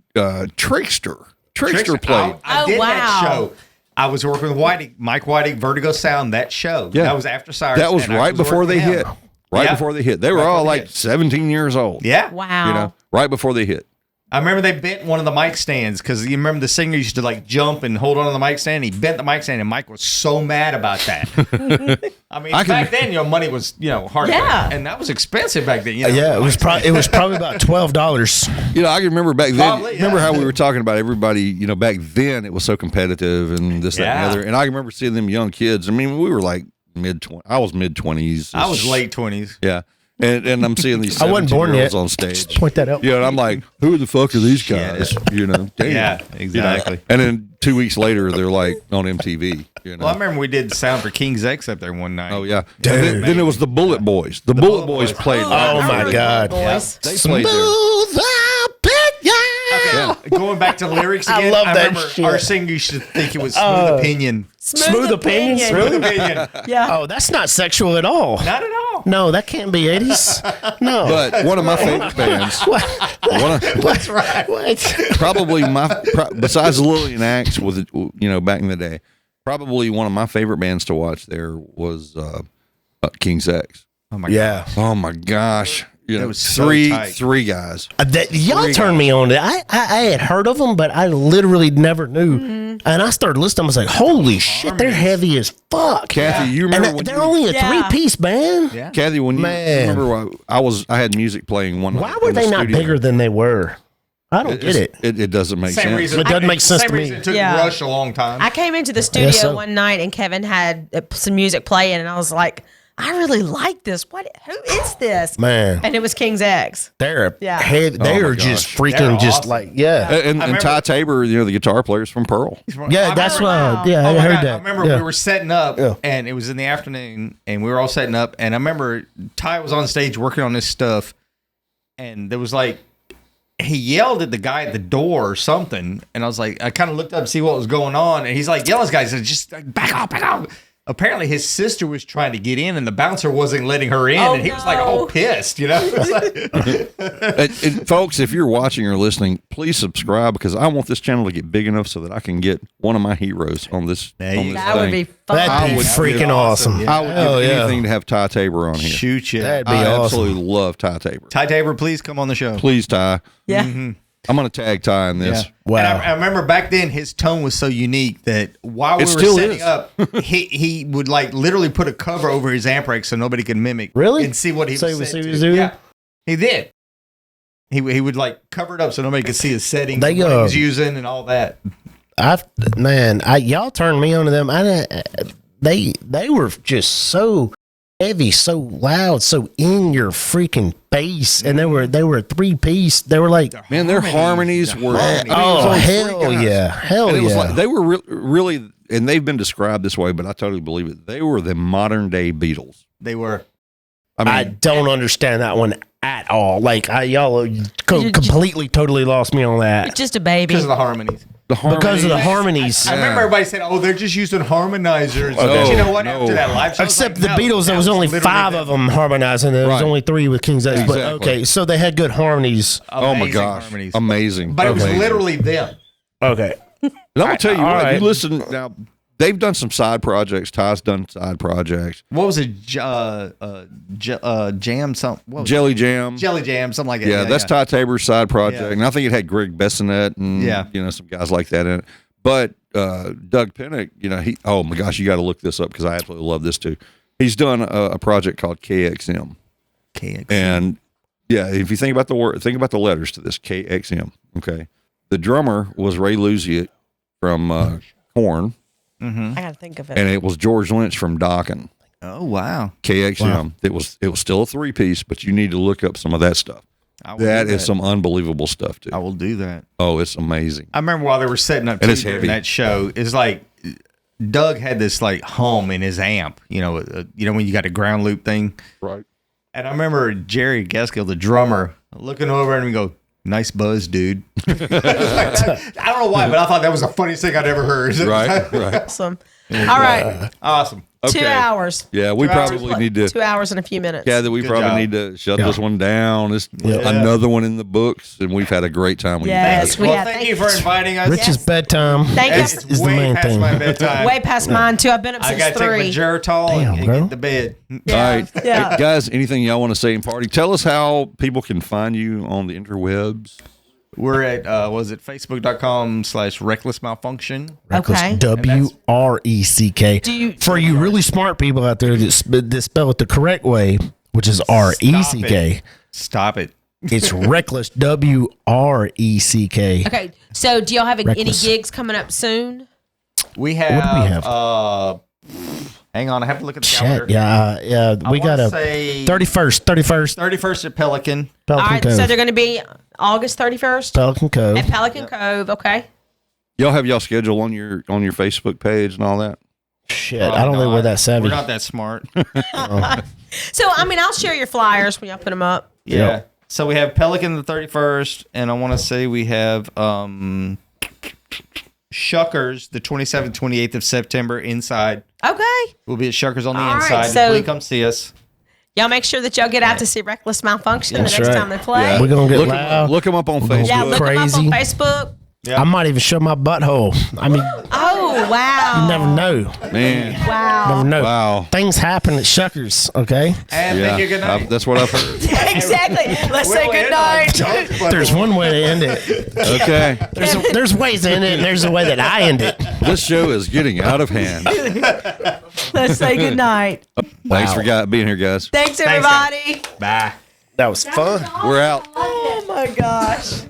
Trickster. Trickster played. I did that show. I was working with Mike Whiting, Vertigo Sound, that show. Yeah. That was after Cyrus. That was right before they hit. Before they hit. They were all like 17 years old. Yeah. Wow. Right before they hit. I remember they bent one of the mic stands because you remember the singer used to like jump and hold on to the mic stand. He bent the mic stand and Mike was so mad about that. I mean, back then, money was, hard. Yeah. And that was expensive back then. Yeah, it was probably about $12. I can remember back then. Probably, remember how we were talking about everybody, back then it was so competitive and this, that, and the other. And I remember seeing them young kids. I mean, we were like mid-20s. I was mid-20s. I was late 20s. Yeah. And I'm seeing these 17-year-olds on stage. Just point that out. Yeah, and I'm like, who the fuck are these guys? Damn. Yeah, exactly. And then 2 weeks later, they're like on MTV. Well, I remember we did sound for King's X up there one night. Oh, yeah. Dude. Then it was the Bullet Boys. The Bullet Boys played. Oh, my God. Yeah. They played there. Okay, going back to lyrics again. I love that remember shit. Our singer used to think it was Smooth Opinion. Smooth Opinion? Smooth Opinion. Yeah. Oh, that's not sexual at all. Not at all. No, that can't be 80s. No. But one of my favorite bands. That's right. Probably besides the Lillian Acts, back in the day, probably one of my favorite bands to watch there was King's X. Oh my God. Oh my gosh. It was three guys. Y'all turned me on to it. I had heard of them, but I literally never knew. Mm-hmm. And I started listening. I was like, holy shit, they're heavy as fuck. Kathy, you remember when they're only a 3-piece band? Yeah. Kathy, when you remember I had music playing one night. Why were they not bigger than they were? I don't get it. It doesn't make sense. It doesn't make sense to me. It took Rush a long time. I came into the studio one night and Kevin had some music playing and I was like, I really like this. Who is this? Man. And it was King's X. They're Yeah. heavy. They Oh, are my just gosh. freaking They're just awesome. like, yeah. And Ty Tabor, the guitar player's from Pearl. Yeah, that's what Wow. I Oh I my heard God, that. I remember yeah. we were setting up, Yeah. and it was in the afternoon, and we were all setting up, and I remember Ty was on stage working on this stuff, and there was like, he yelled at the guy at the door or something, and I was like, I kind of looked up to see what was going on, and he's like yelling at guys, just like, back off. Apparently his sister was trying to get in, and the bouncer wasn't letting her in, Oh, and he was like no. all pissed, you know? It was like- And folks, if you're watching or listening, please subscribe because I want this channel to get big enough so that I can get one of my heroes on this. On this That would be thing. fun. That'd be would freaking give- awesome. I would Hell give yeah. anything to have Ty Tabor on here. Shoot you. That'd be I awesome. absolutely love Ty Tabor. Ty Tabor, please come on the show. Please, Ty. Yeah. I'm going to tag Ty in this. Yeah. Wow. And I remember back then his tone was so unique that while we It were still setting is. up, he would like literally put a cover over his amp rake so nobody could mimic. Really? And see what he So was he was- set he to. was doing? Yeah, he did. He would like cover it up so nobody could see his settings, They, what he was using, and all that. Y'all turned me on to them. They were just so heavy, so loud, so in your freaking face, and they were a 3-piece. They were like, Man, their harmonies were. harmonies. I mean, it was oh only hell 3 guys. yeah, hell And it was yeah. like they were really, and they've been described this way, but I totally believe it. They were the modern day Beatles. They were. I mean, I don't understand that one at all. Like y'all completely, totally lost me on that. Just a baby. Because of the harmonies. the harmonies. Because of the harmonies. I remember everybody saying, "Oh, they're just using harmonizers." Oh, But you know what? no. After that live show, Except it's the like, no, Beatles, there that was only literally 5 of them harmonizing. There was Right. only 3 with King's X. But Exactly. okay, so they had good harmonies. Oh my Amazing gosh, harmonies. amazing! But it was Amazing. literally them. Okay, And I'm gonna tell you all what. right. You listen now. They've done some side projects. Ty's done side projects. What was it? Jam something. What was Jelly Jam. it? Jelly Jam, something like that. Yeah, that's Ty Tabor's side project, Yeah. and I think it had Greg Bessonette and Yeah. some guys like that in it. But Doug Pinnick, he oh my gosh, you got to look this up because I absolutely love this too. He's done a project called KXM, KX. and yeah, if you think about the word, think about the letters to this KXM. Okay, the drummer was Ray Luzier from Korn, I got to think of it. and it was George Lynch from Dokken. Oh wow. KXM. It was still a 3-piece, but you need to look up some of that stuff. I will That do is some unbelievable stuff too. I will do that. Oh, it's amazing. I remember while they were setting up And it's during heavy. that show, it's like Doug had this like hum in his amp. You know when you got a ground loop thing. Right. And I remember Jerry Gaskill, the drummer, looking over at him and go, "Nice buzz, dude." I don't know why, but I thought that was the funniest thing I'd ever heard. Right. Right. Awesome. All right. Awesome. 2 hours. Yeah, we 2 hours. probably need to. 2 hours and a few minutes. Yeah, that we Good probably job. need to shut this one down. It's another one in the books, and we've had a great time with Yes, you we Well, have. thank you for inviting us. Rich's bedtime. Thank you. It's is the way main past thing. my bedtime. Way past mine too. I've been up I since got to take my 3. Geritol Damn, and bro. get to bed. guys. All right, Yeah. Hey, guys, anything y'all want to say in party? Tell us how people can find you on the interwebs. We're at facebook.com/Wreckless Malfunction. Reckless, Okay. WRECK. Do you- For you really smart people out there that spell it the correct way, which is RECK, Stop it. it's Reckless, WRECK. Okay. So, do y'all have any Reckless. gigs coming up soon? We have. What do we have? Hang on, I have to look at the calendar. Shit, yeah. We got a say 31st 31st at Pelican. All Pelican right. Cove. So, they're going to be August 31st Pelican Cove. at Pelican Cove. Okay. Y'all have y'all schedule on your Facebook page and all that. Shit, I don't think we're that savvy. We're not that smart. So, I mean, I'll share your flyers when y'all put them up. Yeah. Yep. So we have Pelican the 31st, and I want to say we have Shuckers the 27th, 28th of September inside. Okay. We'll be at Shuckers on the All right, inside. so- Please come see us. Y'all make sure that y'all get out to see Wreckless Malfunction That's the next right. time they play. Yeah. We're going to get Look loud. them up on gonna Facebook. Yeah, look them up Crazy. on Facebook. Yeah. I might even show my butthole. I mean, Oh, wow. you never know. Man, Wow. Never know. wow. Things happen at Shuckers, okay? And thank you. Good night. That's what I've heard. Exactly. Let's say We'll good end on night. jokes, but- There's one way to end it. Okay, There's ways to end it, and there's a way that I end it. this show is getting out of hand. Let's say good night. Thanks for being here, guys. Thanks, guys. everybody. Bye. That was fun. We're out. Oh, my gosh.